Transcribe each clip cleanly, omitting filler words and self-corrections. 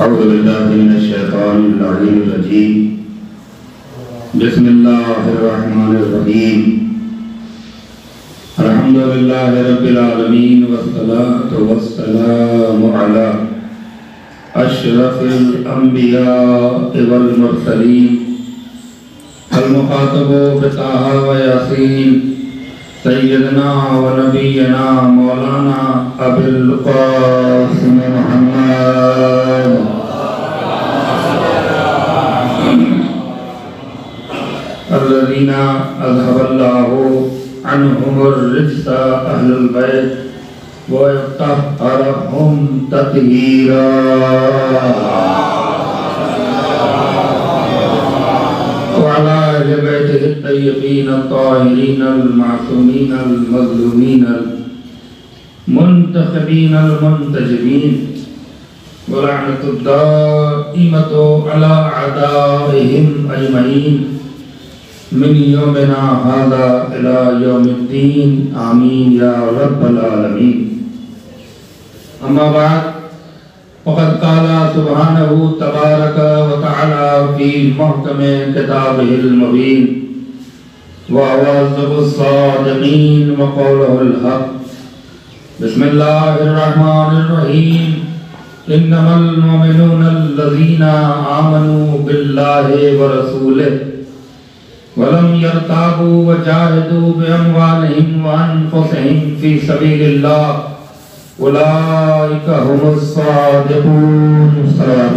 اعوذ باللہ من الشیطان اللعین الرجیم بسم اللہ الرحمن الرحیم الحمدللہ رب العالمین والصلاة والسلام علی اشرف الانبیاء والمرسلین المخاطب بطہ و یاسین سیدنا و نبینا مولانا ابی القاسم محمد الذین اذهب اللہ عنہم الرجس اہل البیت وَيَطَهَّرَهُمْ تَطْهِيرًا وعلى أهل بيته الطيبين الطاهرين المعصومين المظلومين المنتخبين المنتجبين ولعنة الدائمة على أعدائهم أجمعين من يومنا هذا إلى يوم الدين آمين يا رب العالمين. أما بعد وقد قال سبحانه تبارك وتعالى في محكم كتابه المبين وهو أصدق الصادقين وقوله الحق. بسم الله الرحمن الرحيم. إنما المؤمنون الذين آمنوا بالله ورسوله ولم يرتابوا وجاهدوا بأموالهم وأنفسهم في سبيل الله اولئک هم الصادقون. صلوات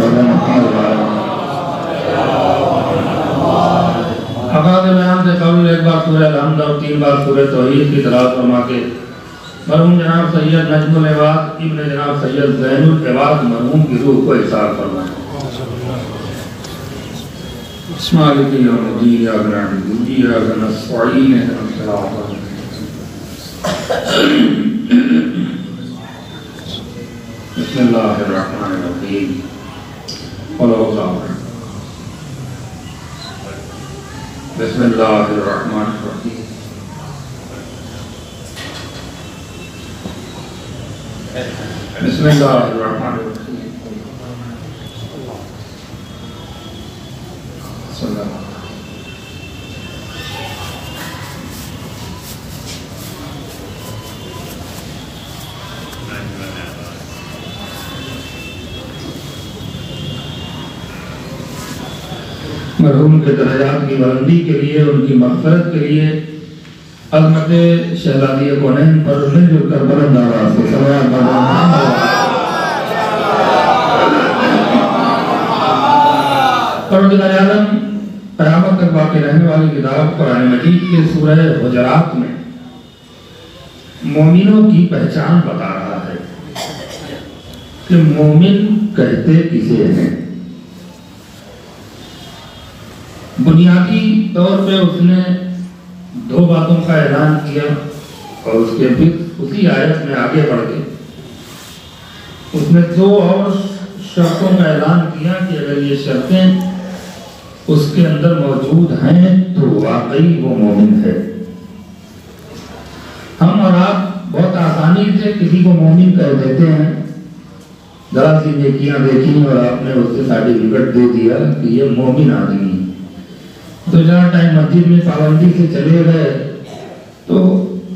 آغاز بیان سے قبل ایک بار سورہ الحمد اور 3 بار سورہ توحید کی تلاوت فرما کے مرحوم جناب سید نجم العباد ابن جناب سید زین العباد مرحوم کی روح کو احسار فرمائیں. مالک یوم الدین ایاک نعبد و ایاک نستعین اهدنا الصراط بسم اللہ الرحمن الرحیم. بسم اللہ الرحمن الرحیم. بسم اللہ الرحمن الرحیم. صلی اللہ مرحوم کے درجات کی بلندی کے لیے ان کی مغفرت کے لیے عظمت شہزادی کونین پر مل جل کر بلند آواز سے صلوات پروردگار عالم قیامت تک باقی رہنے والی کتاب قرآن مجید کے سورہ حجرات میں مومنوں کی پہچان بتا رہا ہے کہ مومن کہتے کسے ہیں. بنیادی طور پہ اس نے 2 باتوں کا اعلان کیا اور اس کے پھر اسی آیت میں آگے بڑھ کے اس نے 2 اور شرطوں کا اعلان کیا کہ اگر یہ شرطیں اس کے اندر موجود ہیں تو واقعی وہ مومن ہے. ہم اور آپ بہت آسانی سے کسی کو مومن کہہ دیتے ہیں. ذرا سی نیکیاں دیکھی اور آپ نے اس سے سرٹیفکیٹ دے دیا کہ یہ مومن آدمی ہے. تو جہاں ٹائم مسجد میں پابندی سے چلے گئے تو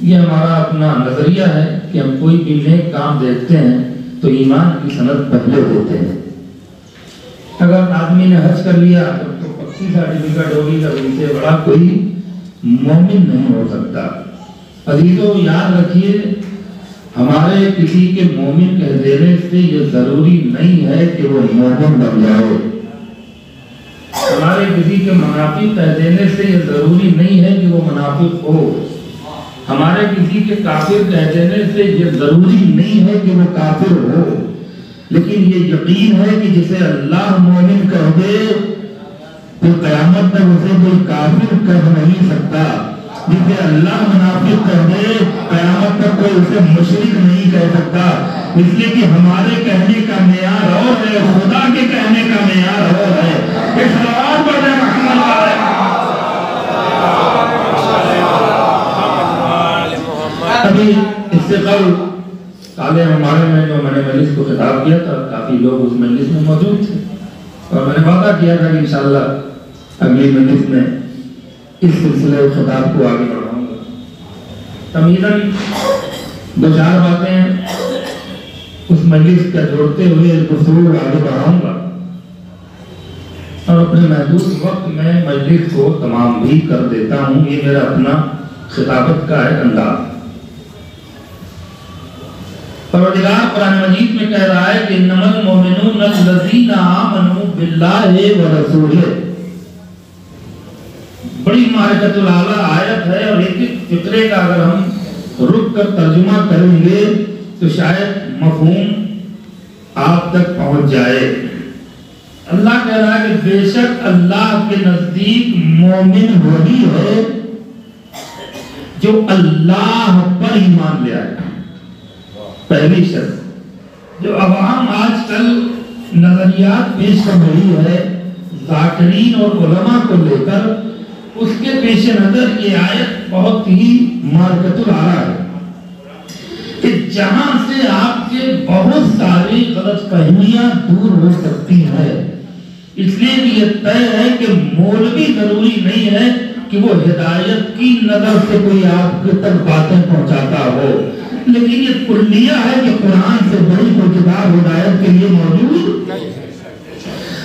یہ ہمارا اپنا نظریہ ہے کہ ہم کوئی بھی نیک کام دیکھتے ہیں تو ایمان کی سند پہلے دیتے ہیں. اگر آدمی نے حج کر لیا تو پکی سرٹیفکیٹ ہوگی تو ان سے بڑا کوئی مومن نہیں ہو سکتا. عزیزو یاد رکھیے ہمارے کسی کے مومن کہہ دینے سے یہ ضروری نہیں ہے کہ وہ مومن بن جائے. ہمارے کسی کے منافق کہہ دینے سے یہ ضروری نہیں ہے کہ وہ منافق ہو. ہمارے کسی کے کافر کہہ دینے سے یہ ضروری نہیں ہے کہ وہ کافر ہو. لیکن یہ یقین ہے کہ جسے اللہ مومن کہہ دے تو قیامت تک اسے کوئی کافر کہہ نہیں سکتا. جسے اللہ منافق کہہ دے قیامت تک کوئی اسے مشرک نہیں کہہ سکتا. اس لیے کہ ہمارے کہنے کا معیار اور ہے, خدا کے کہنے کا معیار اور ہے. اس سوال پر محمد ابھی اس سے قبل کالے ہمارے میں جو میں نے مجلس کو خطاب کیا تھا، کافی لوگ اس مجلس میں موجود تھے، اور میں نے وعدہ کیا تھا کہ انشاءاللہ اگلی مجلس میں اس سلسلے خطاب کو آگے بڑھاؤں گا۔ تمہیداً دو چار باتیں اس مجلس کا جوڑتے ہوئے گفتگو آگے بڑھاؤں گا، اور اپنے محدود وقت میں مجلس کو تمام بھی کر دیتا ہوں۔ یہ میرا اپنا خطابت کا ایک انداز۔ پروردگار قرآن مجید میں کہہ رہا ہے کہ انما المؤمنون الذین آمنوا باللہ ورسولہ، بڑی معرکۃ الاعلیٰ آیت ہے، اور ایک ایک فقرے کا اگر ہم رک کر ترجمہ کریں گے تو شاید مفہوم آپ تک پہنچ جائے۔ اللہ کہہ رہا ہے کہ بے شک اللہ کے نزدیک مومن وہی ہے جو اللہ پر ایمان لے آئے۔ پہلی شرط جو عوام آج کل نظریات پیش کر رہی ہے ذاکرین اور علماء کو لے کر، اس کے پیش نظر یہ آیت بہت ہی معرکۃ الاعلیٰ ہے کہ جہاں سے آپ کے بہت ساری غلط فہمیاں دور ہو سکتی ہیں۔ اس لیے یہ طے ہے کہ مولوی ضروری نہیں ہے کہ وہ ہدایت کی نظر سے کوئی آپ تک باتیں پہنچاتا ہو، لیکن یہ کلیہ ہے کہ قرآن سے بڑی کوئی کتاب ہدایت کے لیے موجود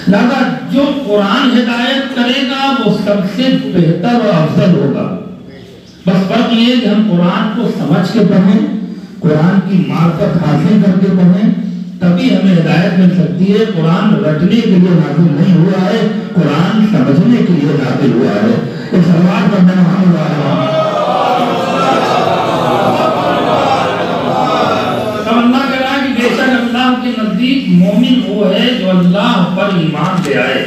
لہذا جو قرآن ہدایت کرے گا وہ سب سے بہتر اور افضل ہوگا۔ بس فرق یہ ہے کہ ہم قرآن کو سمجھ کے پڑھیں، قرآن کی معرفت حاصل کر کے پڑھیں، تبھی ہمیں ہدایت مل سکتی ہے۔ قرآن رٹنے کے لیے نازل نہیں ہوا ہے، قرآن سمجھنے کے لیے نازل ہوا ہے۔ اس سوال پر میں اللہ کے نزدیک مومن وہ ہے جو اللہ پر ایمان لے آئے،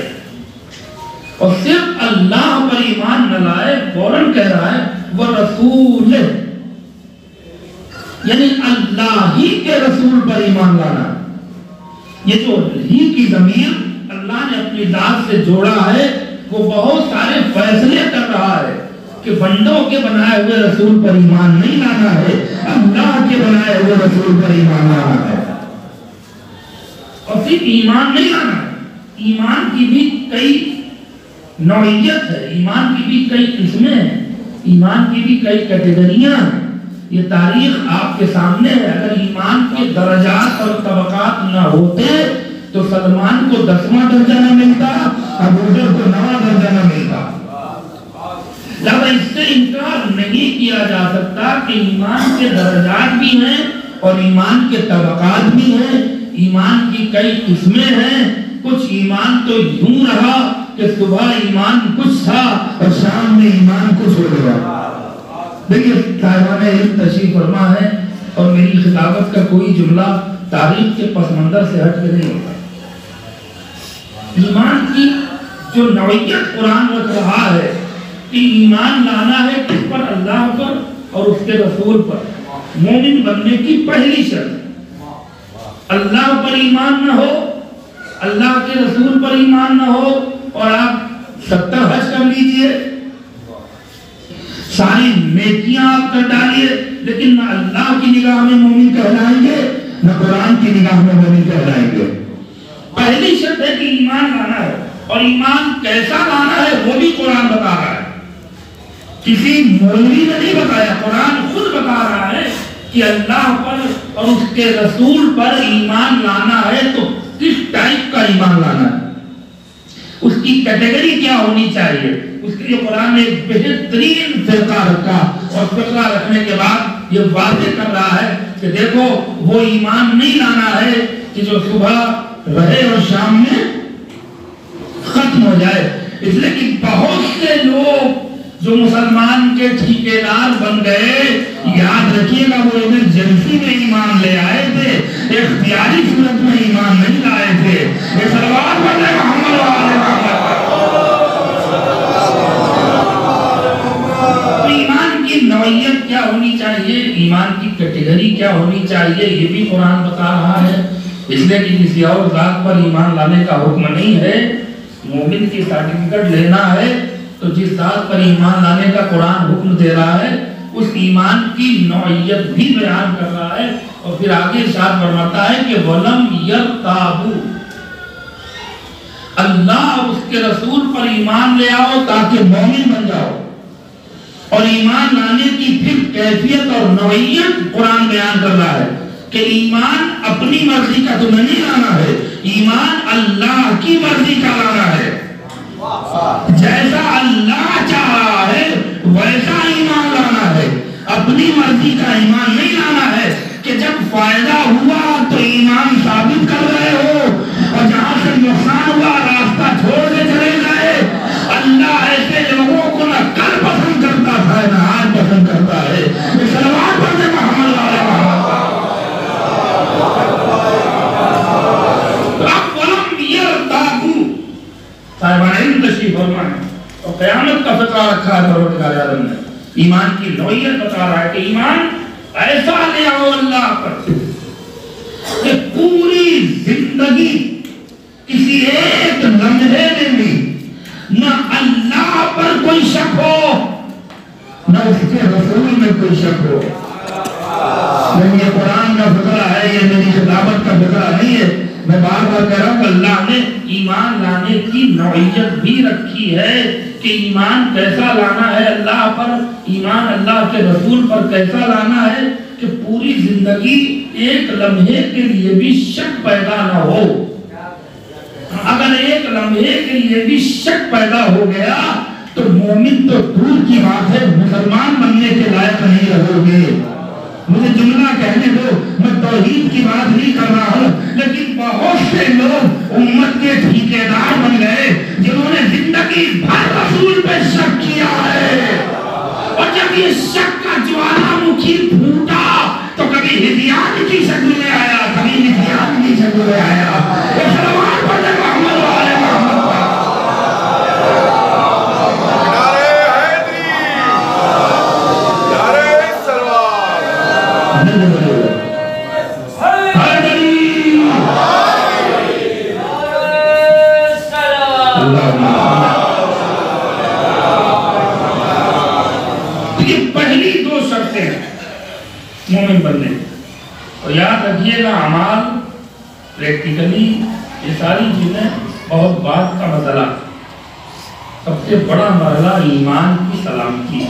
اور صرف اللہ پر ایمان نہ لائے، فوراً کہہ رہا ہے وہ رسول، یعنی اللہ ہی کے رسول پر ایمان لانا۔ یہ جو ہی کی ضمیر اللہ نے اپنی ذات سے جوڑا ہے، وہ بہت سارے فیصلے کر رہا ہے کہ بندوں کے بنائے ہوئے رسول پر ایمان نہیں لانا ہے، اللہ کے بنائے ہوئے رسول پر ایمان لانا ہے۔ اور صرف ایمان نہیں لانا ہے، ایمان کی بھی کئی نوعیت ہے، ایمان کی بھی کئی قسمیں ہیں، ایمان کی بھی کئی کیٹیگریاں ہیں۔ یہ تاریخ آپ کے سامنے ہے۔ اگر ایمان کے درجات اور طبقات نہ ہوتے تو سلمان کو 10واں درجہ نہ ملتا، ابوبکر کو 9واں درجہ نہ ملتا۔ لہذا اس سے انکار نہیں کیا جا سکتا کہ ایمان کے درجات بھی ہیں اور ایمان کے طبقات بھی ہیں، ایمان کی کئی قسمیں ہیں۔ کچھ ایمان تو یوں رہا کہ صبح ایمان کچھ تھا اور شام میں ایمان کچھ ہو گیا۔ دیکھیے صاحبان علم تشریف فرما ہے، اور میری خطابت کا کوئی جملہ تاریخ کے پس منظر سے ہٹ کے نہیں ہوتا۔ ایمان کی جو نوعیت قرآن رکھ رہا ہے کہ ایمان لانا ہے کس پر؟ اللہ پر اور اس کے رسول پر۔ مومن بننے کی پہلی شرط اللہ پر ایمان نہ ہو، اللہ کے رسول پر ایمان نہ ہو، اور آپ 70 حج کر لیجئے، ساری نیکیاں آپ کر ڈالیے، لیکن نہ اللہ کی نگاہ میں مومن کہلائیں گے نہ قرآن کی نگاہ میں مومن کہلائیں گے۔ پہلی شرط ہے کہ ایمان لانا ہے، اور ایمان کیسا لانا ہے وہ بھی قرآن بتا رہا ہے، کسی مولوی نے نہیں بتایا، قرآن خود بتا رہا ہے کہ اللہ پر اور اس کے رسول پر ایمان لانا ہے تو کس ٹائپ کا ایمان لانا ہے، اس کی کیٹیگری کیا ہونی چاہیے۔ اس کے لیے قرآن نے ایک بہترین فرقہ رکھا، اور فرقہ رکھنے کے بعد یہ واضح کر رہا ہے کہ دیکھو وہ ایمان نہیں لانا ہے کہ جو صبح رہے اور شام میں ختم ہو جائے۔ اس لیے کہ بہت سے لوگ جو مسلمان کے ٹھیکیدار بن گئے، یاد رکھیے گا وہ ایمرجنسی میں ایمان لے آئے تھے، اختیاری صورت میں ایمان نہیں لائے تھے۔ یہ صلوات پڑھنے محمد والے ایمان کی نوعیت کیا ہونی چاہیے، ایمان کی کیٹیگری کیا ہونی چاہیے، یہ بھی قرآن بتا رہا ہے۔ اس لیے کہ کسی اور ذات پر ایمان لانے کا حکم نہیں ہے۔ مومن کی سرٹیفکیٹ لینا ہے تو جس ذات پر ایمان لانے کا قرآن حکم دے رہا ہے اس ایمان کی نوعیت بھی بیان کر رہا ہے، اور پھر آگے ارشاد فرماتا ہے کہ وَلَمْ يَرْتَابُوا، اللہ اور اس کے رسول پر ایمان لے آؤ تاکہ مومن بن جاؤ۔ اور ایمان لانے کی پھر کیفیت اور نوعیت قرآن بیان کر رہا ہے کہ ایمان اپنی مرضی کا تمہیں نہیں لانا ہے، ایمان اللہ کی مرضی کا لانا ہے۔ جیسا اللہ چاہ رہا ہے ویسا ایمان لانا ہے، اپنی مرضی کا ایمان نہیں لانا ہے کہ جب فائدہ ہوا تو ایمان ثابت کر رہے ہو اور جہاں سے نقصان ہوا راستہ چھوڑ کے چلے گئے۔ اللہ ایسے لوگوں کو نہ کل پسند کرتا تھا نہ آج پسند کرتا ہے۔ صلوات پڑھتے محمد علیہ محمد۔ اب ولم یرتابوا، صاحبان علم تشریف فرما ہے اور قیامت کا فقہ رکھا ہے پروردگار عالم نے، ایمان کی نوعیت بتا رہا ہے کہ ایمان ایسا لے آؤ اللہ پر کہ پوری زندگی کسی ایک لمحے میں بھی نہ اللہ پر کوئی شک ہو نہ اس کے رسول میں کوئی شک ہو۔ یہ قرآن کا فقرہ ہے، یہ میری خطابت کا فقرہ نہیں ہے۔ میں بار بار کہہ رہا ہوں کہ اللہ نے ایمان لانے کی نوعیت بھی رکھی ہے کہ ایمان کیسا لانا ہے اللہ پر، ایمان اللہ کے رسول پر کیسا لانا ہے کہ پوری زندگی ایک لمحے کے لیے بھی شک پیدا نہ ہو۔ اگر ایک لمحے کے لیے بھی شک پیدا ہو گیا تو مومن تو دور کی بات ہے، مسلمان بننے کے لائق نہیں رہو گے۔ مجھے جملہ کہنے دو، میں توحید کی بات نہیں کر رہا ہوں، لیکن بہت سے لوگ امت کے ٹھیکیدار بن گئے جنہوں نے زندگی بھر رسول پہ شک کیا ہے، اور جب یہ شک کا جوالا مکھی پھوٹا تو کبھی ہدیات کی شکل میں آیا، کبھی نسیان کی شکل میں آیا۔ صلوات پڑھتے محمد والے محمد۔ پہلی دو شرطیں مومن بننے، اور یاد رکھیے گا اعمال پریکٹیکلی یہ ساری چیزیں بہت بات کا مسئلہ، سب سے بڑا مرحلہ ایمان کی سلامتی۔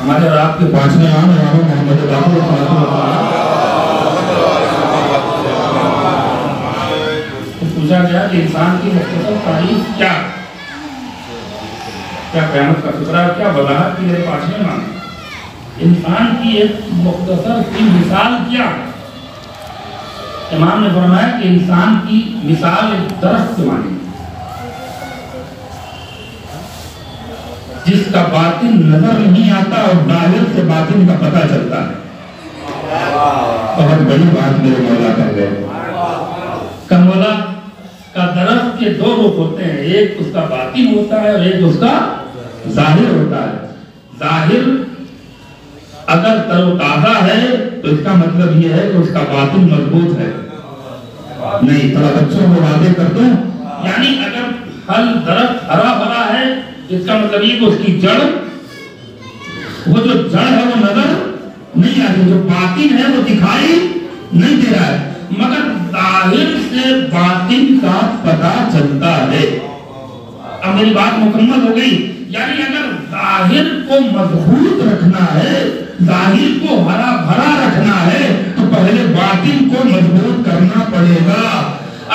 ہمارے اور آپ کے پانچویں نام محمد پوچھا گیا کہ انسان کی مختصر تعریف کیا قیامت کا فقرہ کیا وضاحت کی میرے پانچویں نام، انسان کی ایک مختصر سی مثال کیا؟ امام نے فرمایا کہ انسان کی مثال ایک درخت کے مانند جس کا باطن نظر نہیں آتا اور ظاہر سے باطن کا پتہ چلتا ہے۔ بہت بڑی بات میرے مولا کر گئے کہ مولا کا درخت کے دو رخ ہوتے ہیں، ایک اس کا باطن ہوتا ہے اور ایک اس کا ظاہر ہوتا ہے۔ ظاہر اگر تر و تازہ ہے تو اس کا مطلب یہ ہے کہ اس کا باطن مضبوط ہے۔ نہیں، تھوڑا بچوں کو واضح کر دوں، یعنی اگر پھل درخت ہرا بھرا ہے اس کا مطلب یہ کہ اس کی جڑ، وہ جو جڑ ہے وہ نظر نہیں آتی، جو باطن ہے وہ دکھائی نہیں دے رہا ہے، مگر ظاہر سے باطن کا پتہ چلتا ہے۔ اب میری بات مکمل ہو گئی، یعنی اگر ظاہر کو مضبوط رکھنا ہے، ظاہر کو ہرا بھرا رکھنا ہے تو پہلے باطن کو مضبوط کرنا پڑے گا۔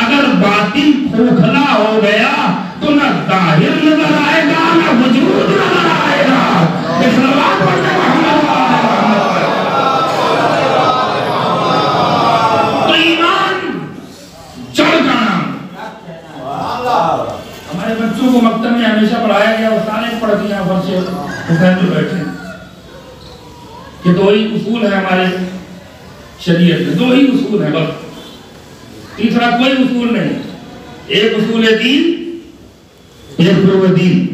اگر باطن کھوکھلا ہو گیا تو نہ ظاہر نظر آئے گا نہ وجود نظر آئے گا۔ صلوات پڑھتے محمد تو ایمان جڑ کا نام۔ ہمارے بچوں کو مکتب میں ہمیشہ پڑھایا گیا، وہ سارے پڑھ کے یہاں پر سے حسین میں بیٹھے ہیں کہ دو ہی اصول ہیں ہمارے شریعت میں، دو ہی اصول ہیں بس، تیسرا کوئی اصول نہیں۔ ایک اصول دین، ایک فروع دین۔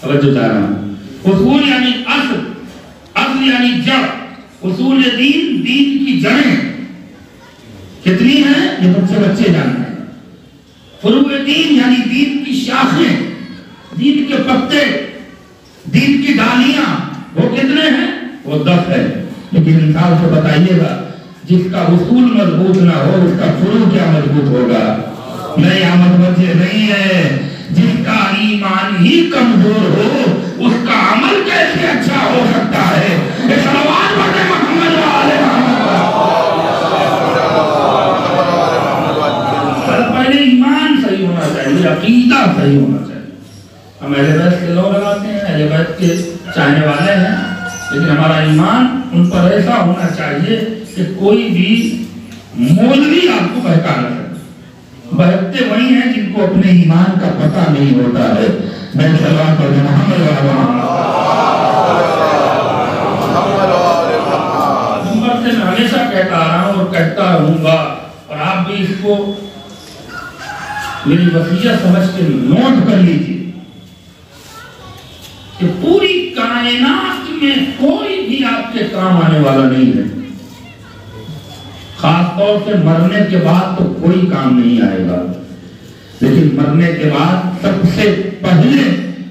توجہ چاہ رہا ہوں، اصول یعنی اصل، اصل یعنی جڑ، اصول دین، دین کی جڑیں کتنی ہیں یہ بچے جانتے ہیں۔ فروع دین یعنی دین کی شاخیں، دین کے پتے، دین کی ڈالیاں، وہ کتنے ہیں؟ وہ 10 ہے. لیکن انسان کو بتائیے گا جس کا اصول مضبوط نہ ہو اس کا فروع کیا مضبوط ہوگا؟ نہیں، آمد وجہ نہیں ہے. جس کا ایمان ہی کمزور ہو اس کا عمل کیسے اچھا ہو سکتا ہے؟ صلوات پڑھیں محمد والے پہلے ایمان صحیح ہونا چاہیے، عقیدہ صحیح ہونا چاہیے. ہم اہل بیت کے لوگ لگاتے ہیں، اہل بیت کے چاہنے والے ہیں، لیکن ہمارا ایمان ان پر ایسا ہونا چاہیے کہ کوئی بھی مولوی آپ کو بہکا نہ سکے. بہکتے وہی ہیں جن کو اپنے ایمان کا پتہ نہیں ہوتا ہے. میں سلام پر محمد سے میں ہمیشہ کہتا رہا ہوں اور کہتا رہوں گا، اور آپ بھی اس کو میری وصیت سمجھ کے نوٹ کر لیجیے کہ پوری کائنات میں کوئی بھی آپ کے کام آنے والا نہیں ہے. خاص طور سے مرنے کے بعد تو کوئی کام نہیں آئے گا، لیکن مرنے کے بعد سب سے پہلے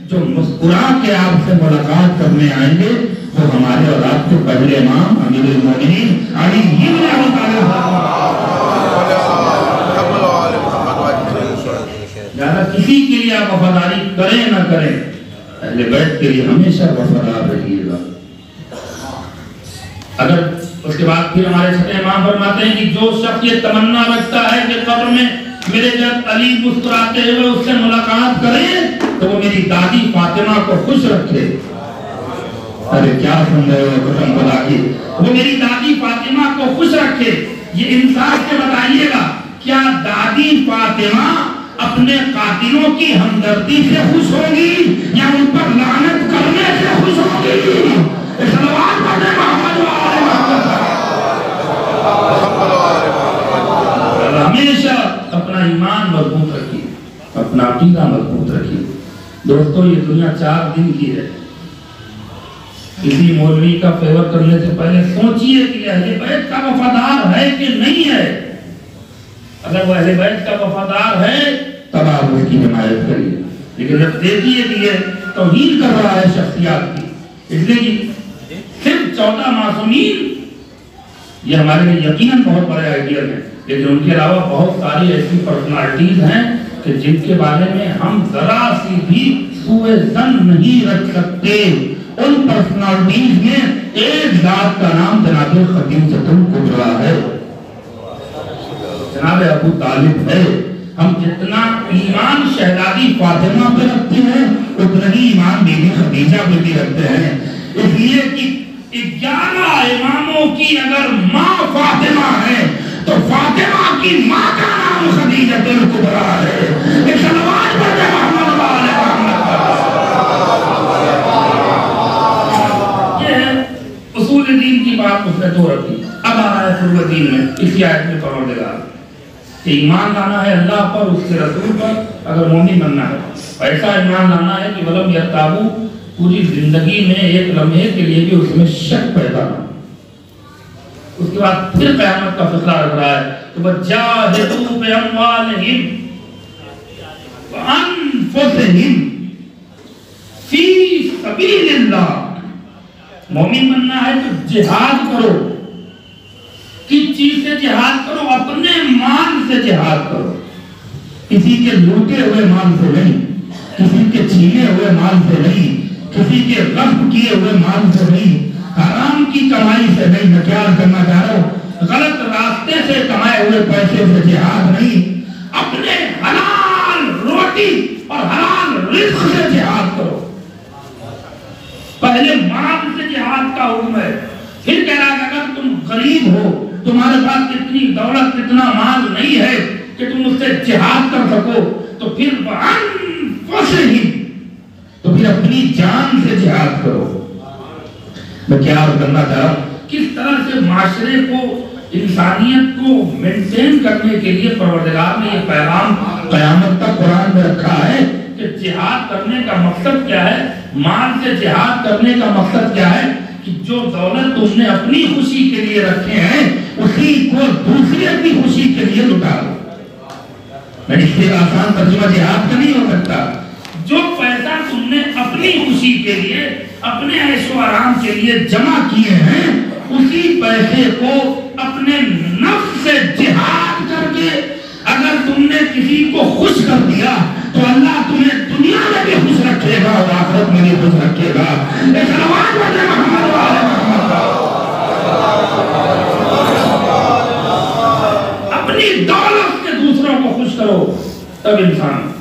جو مسکرا کے آپ سے ملاقات کرنے آئیں گے وہ ہمارے اور آپ کے پہلے امام امیر المومنین علی بن ابی طالب. زیادہ کسی کے لیے آپ وفاداری کریں نہ کریں، اہل بیت کے لیے ہمیشہ وفادار رہیے گا. اگر اس کے بعد پھر ہمارے چھٹے امام فرماتے ہیں کہ جو شخص یہ تمنا رکھتا ہے کہ قبر میں میرے جب علی مسکراتے ہوئے اس سے ملاقات کرے تو وہ میری دادی فاطمہ کو خوش رکھے. ارے کیا سن رہے ہو قسم خدا کی، وہ میری دادی فاطمہ کو خوش رکھے. یہ انصاف سے بتائیے گا، کیا دادی فاطمہ اپنے قاتلوں کی ہمدردی سے خوش ہوگی یا ان پر لعنت کرنے سے خوش ہوگی؟ صلوات پڑھیں محمد والے محمد. ہمیشہ اپنا ایمان مضبوط رکھیے، اپنا عقیدہ مضبوط رکھیے. دوستو یہ دنیا 4 دن کی ہے. کسی مولوی کا فیور کرنے سے پہلے سوچئے کہ اہل بیت کا وفادار ہے کہ نہیں ہے. اگر وہ اہل بیت کا وفادار ہے تب آپ اس کی حمایت کریے، لیکن جب دیکھیے کہ یہ توہین کر رہا ہے شخصیات کی، اس لیے کہ صرف 14 معصومین یہ ہمارے لیے یقیناً بہت بڑے آئیڈیل ہیں، لیکن ان کے علاوہ بہت ساری ایسی پرسنالٹیز ہیں کہ جن کے بارے میں ہم ذرا سی بھی سوء ظن نہیں رکھ سکتے. ان پرسنالٹیز میں ایک ذات کا نام جناب خدیجہ الکبریٰ ہے، جناب ابو طالب ہے. ہم جتنا ایمان شہزادی فاطمہ پہ رکھتے ہیں اتنا ہی ایمان بیوی خدیجہ پہ بھی رکھتے ہیں. اس لیے کہ 11 اماموں کی اگر ماں فاطمہ ہے تو فاطمہ کی ماں کا نام خدیجہ الکبریٰ ہے. صلوات پڑھیں محمد والے محمد. یہ ہے اصول دین کی بات اس نے تو رکھی. اب آ رہا ہے فروع دین میں. اسی آیت میں پروردگار کہ ایمان لانا ہے اللہ پر، اس کے رسول پر، اگر مومن بننا ہے. ایسا ایمان لانا ہے کہ ولم یرتابو، پوری زندگی میں ایک لمحے کے لیے بھی اس میں شک پیدا نہ. اس کے بعد پھر قیامت کا فقرہ رکھ رہا ہے کہ وَجَاهِدُوا بِأَمْوَالِهِمْ وَأَنفُسِهِمْ فِي سَبِيلِ اللَّهِ. مومن بننا ہے تو جہاد کرو. کس چیز سے جہاد کرو؟ اپنے مال سے جہاد کرو. کسی کے لوٹے ہوئے مال سے نہیں، کسی کے چھینے ہوئے مال سے نہیں، کسی کے غصب کیے ہوئے مال سے نہیں، حرام کی کمائی سے نہیں. میں کیا کرنا چاہ رہا ہوں، غلط راستے سے کمائے ہوئے پیسے سے جہاد نہیں، اپنے حلال روٹی اور حلال رزق سے جہاد کرو. پہلے مال سے جہاد کا حکم ہے. پھر کہہ رہا ہے اگر تم غریب ہو، تمہارے پاس اتنی دولت اتنا مال نہیں ہے کہ تم اس سے جہاد کر سکو، تو پھر تو پھر اپنی جان سے جہاد کرو. میں کیا کرنا چاہ رہا ہوں، کس طرح سے معاشرے کو، انسانیت کو مینٹین کرنے کے لیے پروردگار نے یہ پیغام قیامت تک قرآن میں رکھا ہے کہ جہاد کرنے کا مقصد کیا ہے. مال سے جہاد کرنے کا مقصد کیا ہے کہ جو دولت تم نے اپنی خوشی کے لیے رکھے ہیں اسی کو دوسرے کی خوشی کے لیے لٹا دو. میں اس سے آسان ترجمہ جہاد کا نہیں ہو سکتا. جو پیسہ تم نے اپنی اپنی خوشی کے لیے اپنے عیش و آرام کے لیے جمع کیے ہیں، اسی پیسے کو اپنے نفس سے جہاد کر کے اگر تم نے کسی کو خوش کر دیا تو اللہ تمہیں دنیا میں بھی خوش رکھے گا اور آخرت میں بھی خوش رکھے گا۔ ایک صلوات پڑھیں محمد و آل محمد۔ اپنی دولت سے دوسروں کو خوش کرو تب انسان۔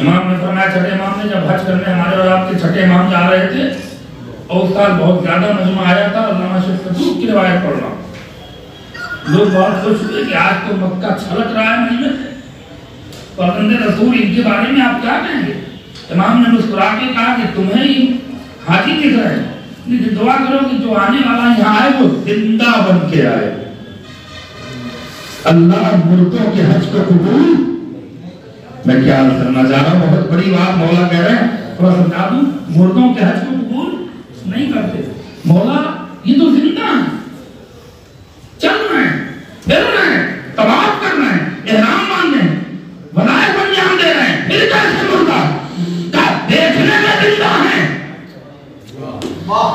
امام نے فرمایا، چھٹے امام نے جب حج کرنے ہمارے اور آپ کے چھٹے امام جا رہے تھے اور اس سال بہت زیادہ مجمع آیا تھا، علامہ شیخ فتوح کی روایت پڑھ رہا ہوں، لوگ بہت خوش ہوئے کہ آج تو مکہ چھلک رہا ہے مجمع سے، فرزند رسول ان کے بارے میں آپ کیا کہیں گے؟ امام نے مسکرا کے کہا کہ تمہیں ہی حاجی دکھ رہے ہیں، لیکن دعا کرو کہ جو آنے والا یہاں آئے وہ زندہ بن کے آئے۔ اللہ مردوں کے حج کو قبول، میں کیا کرنا چاہ رہا ہوں، بہت بڑی بات مولا کہہ رہے ہیں، تھوڑا سمجھا دوں، مردوں کے حج کو قبول نہیں کرتے۔ مولا یہ تو زندہ ہیں، چل رہے ہیں، پھر رہے ہیں، طواف کر رہے ہیں، احرام باندھے ہیں، وظائف انجام دے رہے ہیں، پھر کیسے مردہ؟ کہا دیکھنے میں زندہ ہیں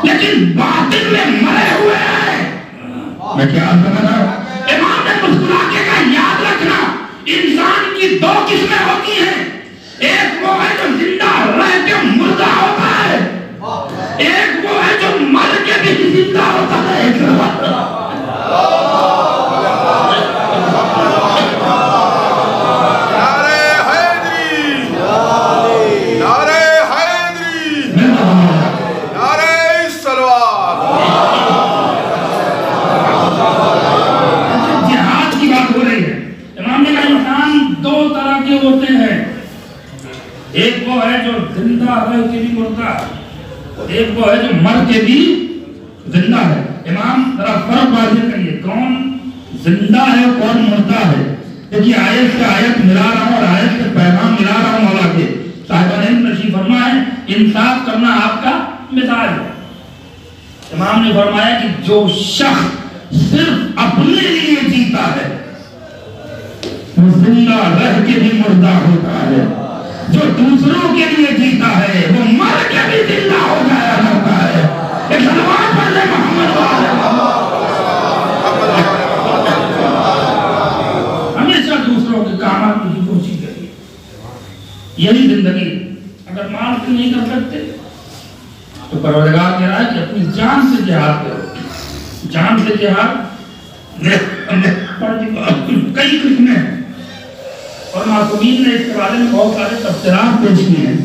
لیکن باطن میں مرے ہوئے ہیں۔ میں کیا کرنا چاہ رہا ہوں؟ امام نے مسکرا کے کہا یاد رکھنا انسان کی دو قسمیں ہوتی ہیں، ایک وہ ہے جو زندہ رہ کے مردہ ہوتا ہے، ایک وہ ہے جو مر کے بھی زندہ ہوتا ہے۔ ایک وہ ہے جو زندہ رہ کے بھی مردہ، ایک وہ ہے جو مر کے بھی زندہ ہے۔ امام ذرا فرق واضح کریے، کون زندہ ہے اور کون مردہ ہے؟ دیکھیے آیت سے آیت ملا رہا ہوں اور آیت سے پیغام ملا رہا ہوں مولا کے۔ صاحبان علم نشی فرمائے انصاف کرنا آپ کا مزاج ہے۔ امام نے فرمایا کہ جو شخص صرف اپنے لیے جیتا ہے وہ زندہ رہ کے بھی مردہ ہوتا ہے، جو دوسروں کے لیے جیتا ہے وہ مر کے بھی زندہ ہو جایا کرتا ہے۔ ایک صلوات پڑھ لے محمد و آل محمد۔ ہمیشہ دوسروں کے کامات کی کوشش کریے، یہی زندگی۔ اگر مال سے نہیں کر سکتے تو پروردگار کہہ رہا ہے کہ اپنی جان سے جہاد کرو۔ جان سے جہاد کئی قسمیں ہیں اور معصومین نے اس کے بارے میں بہت سارے تفسیرات پیش کیے ہیں،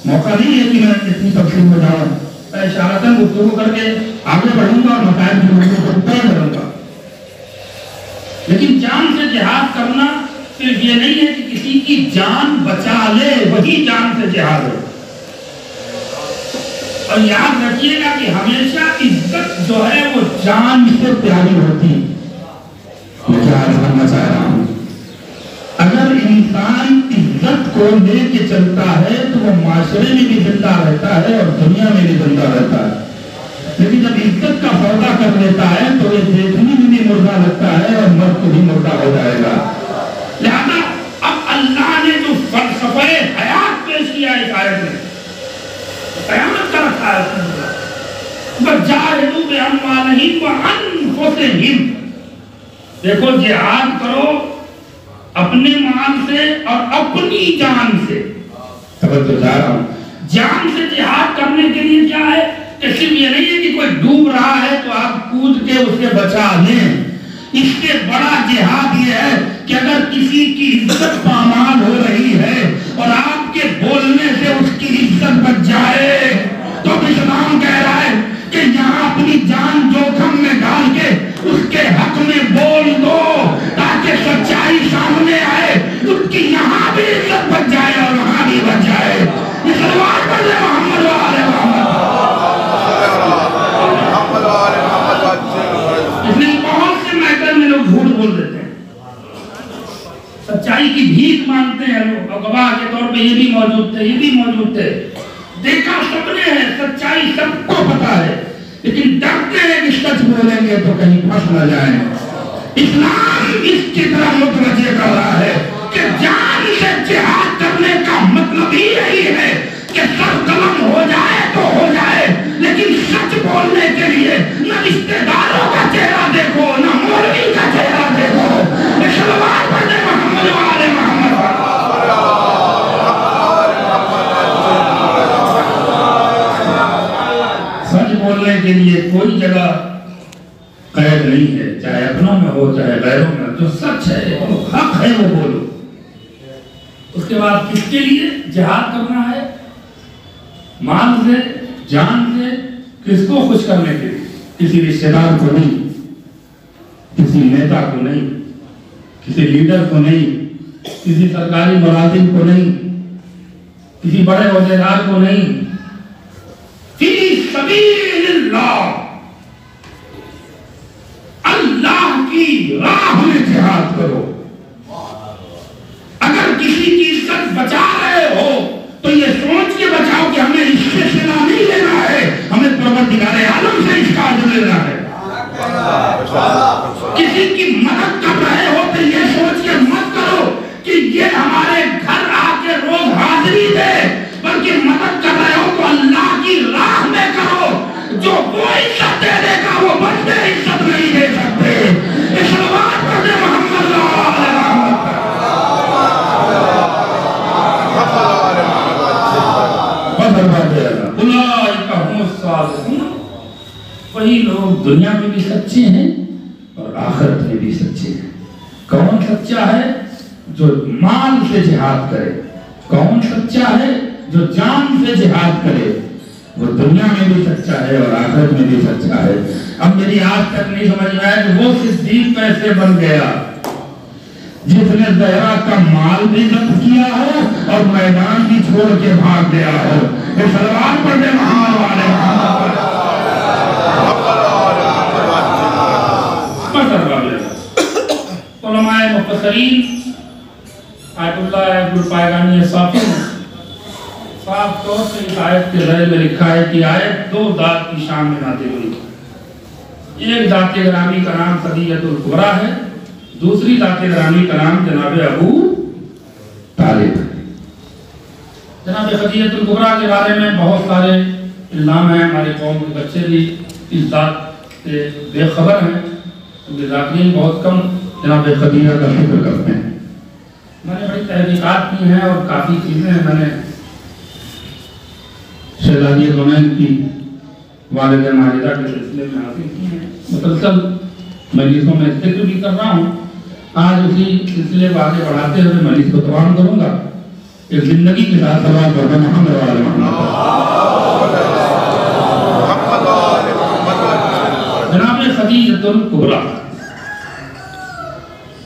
موقع نہیں ہے کہ میں اتنی تفصیل میں جاؤں، میں اشارتاً گفتگو کر کے آگے بڑھوں گا اور مسائل کی موضوع کو طے کروں گا۔ لیکن جان سے جہاد کرنا صرف یہ نہیں ہے کہ کسی کی جان بچا لے وہی جان سے جہاد ہے، اور یاد رکھیے گا کہ ہمیشہ عزت جو ہے وہ جان سے پیاری ہوتی ہے۔ میں کیا عرض کرنا چاہ رہا ہوں، اگر انسان عزت کو لے کے چلتا ہے تو وہ معاشرے میں بھی زندہ رہتا ہے اور دنیا میں بھی زندہ رہتا ہے، لیکن جب عزت کا سودا کر لیتا ہے تو یہ دیکھنے میں بھی مردہ لگتا ہے اور مرد کو بھی مردہ ہو جائے گا۔ لہذا اب اللہ نے جو فلسفہ حیات پیش کیا اس آیت میں، قیامت کا رکھا ہے، وَجَاهِدُوا بِأَمْوَالِهِمْ وَأَنفُسِهِمْ، دیکھو جہاد کرو اپنے مال سے اور اپنی جان سے۔ توجہ جا رہا ہوں، جان سے جہاد کرنے کے لیے کیا ہے کہ صرف یہ نہیں ہے کہ کوئی ڈوب رہا ہے تو آپ کود کے اسے بچا لیں، اس سے بڑا جہاد یہ ہے کہ اگر کسی کی عزت پامال ہو رہی ہے اور آپ کے بولنے سے اس کی عزت بچ جائے تو اسلام کہہ رہا ہے کہ یہاں اپنی جان جوخم میں ڈال کے اس کے حق میں بول دو تاکہ سچائی سامنے آئے، اس کی یہاں بھی عزت بچ جائے اور وہاں بھی بچ جائے۔ یہ صلوات پڑھ لے محمد و آل محمد۔ اس لیے بہت سے میٹر میں لوگ جھوٹ بول دیتے ہیں، سچائی کی بھیک مانگتے ہیں لوگ، اور گواہ کے طور پہ یہ بھی موجود تھے، یہ بھی موجود تھے، دیکھا سب نے ہے، سچائی سب کو پتا ہے، لیکن ڈرتے ہیں کہ سچ بولیں گے تو کہیں پھنس نہ جائیں۔ اسلام اس کی طرح متوجہ کر رہا ہے کہ جان سے جہاد کرنے کا مطلب ہی یہی ہے کہ سر قلم ہو جائے تو ہو جائے، لیکن سچ بولنے کے لیے نہ رشتہ داروں کا چہرہ دیکھو نہ مولوی کا چہرہ دیکھو. صلوات پڑھتے محمد وآل محمد. سچ بولنے کے لیے کوئی جگہ قید نہیں ہے، چاہے اپنوں میں ہو چاہے غیروں میں. جو سچ ہے جو حق ہے وہ بولو. اس کے بعد کس کے لیے جہاد کرنا ہے؟ مال سے، جان سے. کس کو خوش کرنے کے لیے؟ کسی رشتہ دار کو نہیں، کسی نیتا کو نہیں، کسی لیڈر کو نہیں، کسی سرکاری ملازم کو نہیں، کسی بڑے عہدیدار کو نہیں. فی سبیل اللہ، اللہ کی راہ میں جہاد کرو. اگر کسی کی عزت بچا رہے ہو تو یہ سوچ کے بچاؤ کہ ہمیں اس سے صلہ نہیں لینا ہے، ہمیں پروردگار عالم سے اس کا اجر لینا ہے. کسی کی مدد کر رہے ہو تو یہ سوچ کے مت کرو کہ یہ ہمارے گھر آ کے روز حاضری دے، بلکہ مدد کر رہے ہو تو اللہ کی راہ میں کرو. جو وہ عزت دے دے گا وہ بندے عزت نہیں دے سکتے. صلوات پڑھتے محمد وہی لوگ دنیا میں بھی سچے ہیں اور آخرت میں بھی سچے ہیں. کون سچا ہے؟ جو مال سے جہاد کرے. کون سچا ہے؟ جو جان سے جہاد کرے. وہ دنیا میں بھی سچا ہے اور آخرت میں بھی سچا ہے. اب میری آج تک نہیں سمجھ میں آیا کہ وہ صدیق کیسے بن گیا جس نے زہرا کا مال بھی ضبط کیا ہو اور میدان بھی چھوڑ کے بھاگ گیا ہو. یہ صلوات پڑھتے محمد والے علماء مفسرین آیت اللہ عبد الپائگانی صاحب صاف طور سے اس آیت کے ذیل میں لکھا ہے کہ آیت دو ذات کی شان میں نازل ہوئی. ایک ذات گرامی کا نام خدیجہ الکبریٰ ہے، دوسری ذات گرامی کا نام جناب ابو طالب ہے. جناب خدیجہ الکبریٰ کے بارے میں بہت سارے الزام ہیں. ہمارے قوم کے بچے بھی اس ذات سے بے خبر ہیں کیونکہ ذاکرین بہت کم جناب خدیجہ کا فکر کرتے ہیں. میں نے بڑی تحقیقات کی ہیں اور کافی چیزیں میں نے شہزادی زمین کی والدہ ماجدہ کے سلسلے میں حاصل کی ہیں. مسلسل مجلسوں میں ذکر بھی کر رہا ہوں. آج اسی سلسلے کو آگے بڑھاتے ہوئے مجلس کو تمام کروں گا. ایک زندگی کے ساتھ سوال کرنا محمد والے جناب خدیجہ الکبریٰ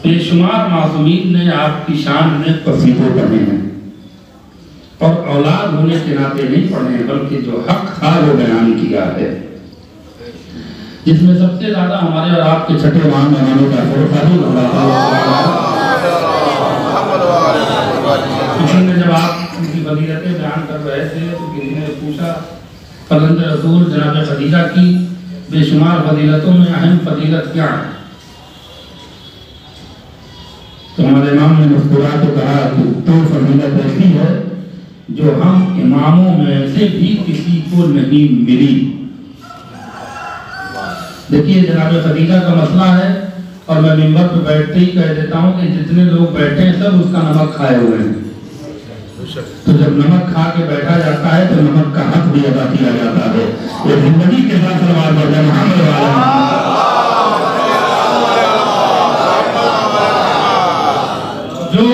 بے شمار معصومین نے آپ کی شان میں قصیدے پڑھے ہیں اور اولاد ہونے کے ناطے نہیں پڑھے ہیں بلکہ جو حق تھا وہ بیان کیا ہے، جس میں سب سے زیادہ ہمارے اور آپ کے چھٹے مان بنانے کا کسی نے جب آپ ان کی فضیلتیں بیان کر رہے تھے تو کسی نے پوچھا فرزند رسول جناب خدیجہ کی بے شمار فضیلتوں میں اہم فضیلت کیا ہے؟ تو ہمارے امام نے مسکرا تو کہا کہ تو فضیلت ایسی ہے جو ہم اماموں میں سے بھی کسی کو نہیں ملی. دیکھیے جناب خدیجہ کا مسئلہ ہے اور میں منبر پہ بیٹھتے ہی کہہ دیتا ہوں کہ جتنے لوگ بیٹھے ہیں سب اس کا نمک کھائے ہوئے ہیں. تو جب نمک کھا کے بیٹھا جاتا ہے تو نمک کا حق بھی ادا کیا جاتا ہے. یہ زندگی کے ساتھ سلوات پڑھتے ہیں محمد والا. جو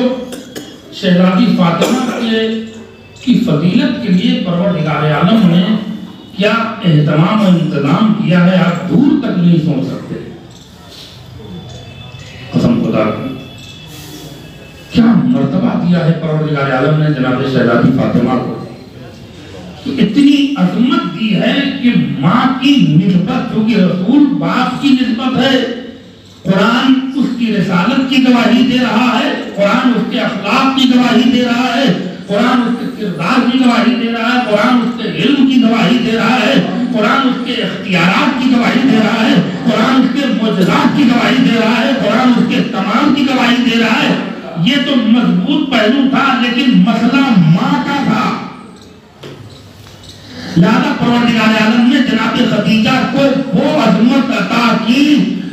شہزادی فاطمہ کی فضیلت کے لیے پروردگار عالم نے کیا اہتمام و انتظام کیا ہے آپ دور تک نہیں سوچ سکتے. قسم خدا کی کیا مرتبہ دیا ہے پروردگار عالم نے جناب شہزادی فاطمہ کو. اتنی عظمت دی ہے کہ ماں کی نسبت جو کہ رسول باپ کی نسبت ہے، قرآن اس کی رسالت کی گواہی دے رہا ہے، قرآن اس کے اخلاق کی گواہی دے رہا ہے، قرآن اس کے کردار کی گواہی دے رہا ہے، قرآن اس کے علم کی گواہی دے رہا ہے، قرآن اس کے اختیارات کی گواہی دے رہا ہے، قرآن اس کے معجزات کی گواہی دے رہا ہے، قرآن اس کے تمام کی گواہی دے رہا ہے. یہ تو مضبوط پہلو تھا لیکن مسئلہ ماں کا تھا. لہذا پروردگار عالم نے جناب خدیجہ کو وہ عظمت عطا کی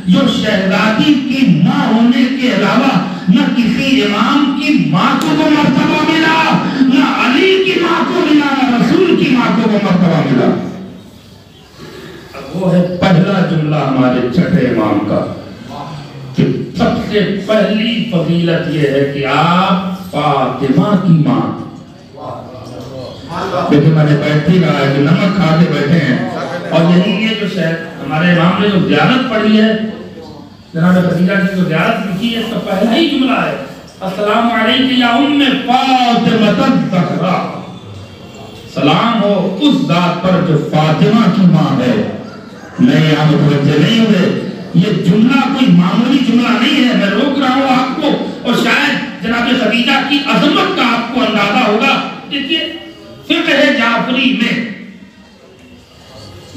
جو شہزادی کی ماں ہونے کے علاوہ نہ کسی امام کی ماں کو وہ مرتبہ ملا، نہ علی کی ماں کو ملا، نہ رسول کی ماں کو وہ مرتبہ ملا۔ وہ ہے پہلا جملہ ہمارے چھٹے امام کا کہ سب سے پہلی فضیلت یہ ہے کہ آپ فاطمہ کی ماں۔ لیکن میں نے بیٹھی رہا ہے کہ نمک کھا کے بیٹھے ہیں، اور یہی یہ جو ہمارے امام نے جو زیارت پڑھی ہے جناب خدیجہ کی جو زیارت لکھی ہے، اس کا پہلا ہی جملہ ہے السلام علیکم یا ام فاطمہ الزہرا، سلام ہو اس ذات پر جو فاطمہ کی ماں ہے۔ نہیں آپ متوجہ نہیں ہوئے، یہ جملہ کوئی معمولی جملہ نہیں ہے، میں روک رہا ہوں آپ کو، اور شاید جناب خدیجہ کی عظمت کا آپ کو اندازہ ہوگا۔ دیکھیے فقہ جعفری میں،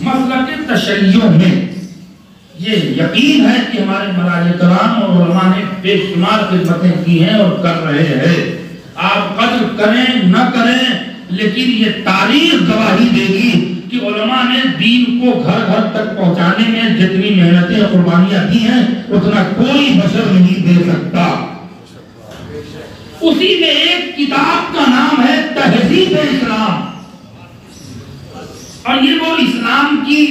مسلک تشیع میں یہ یقین ہے کہ ہمارے مراجع کرام اور علماء نے بے شمار خدمتیں کی ہیں اور کر رہے ہیں، آپ قدر کریں نہ کریں، لیکن یہ تاریخ گواہی دے گی کہ علماء نے دین کو گھر گھر تک پہنچانے میں جتنی محنتیں قربانیاں دی ہیں اتنا کوئی بشر نہیں دے سکتا۔ اسی میں ایک کتاب کا نام ہے تہذیب اسلام، اور یہ وہ اسلام کی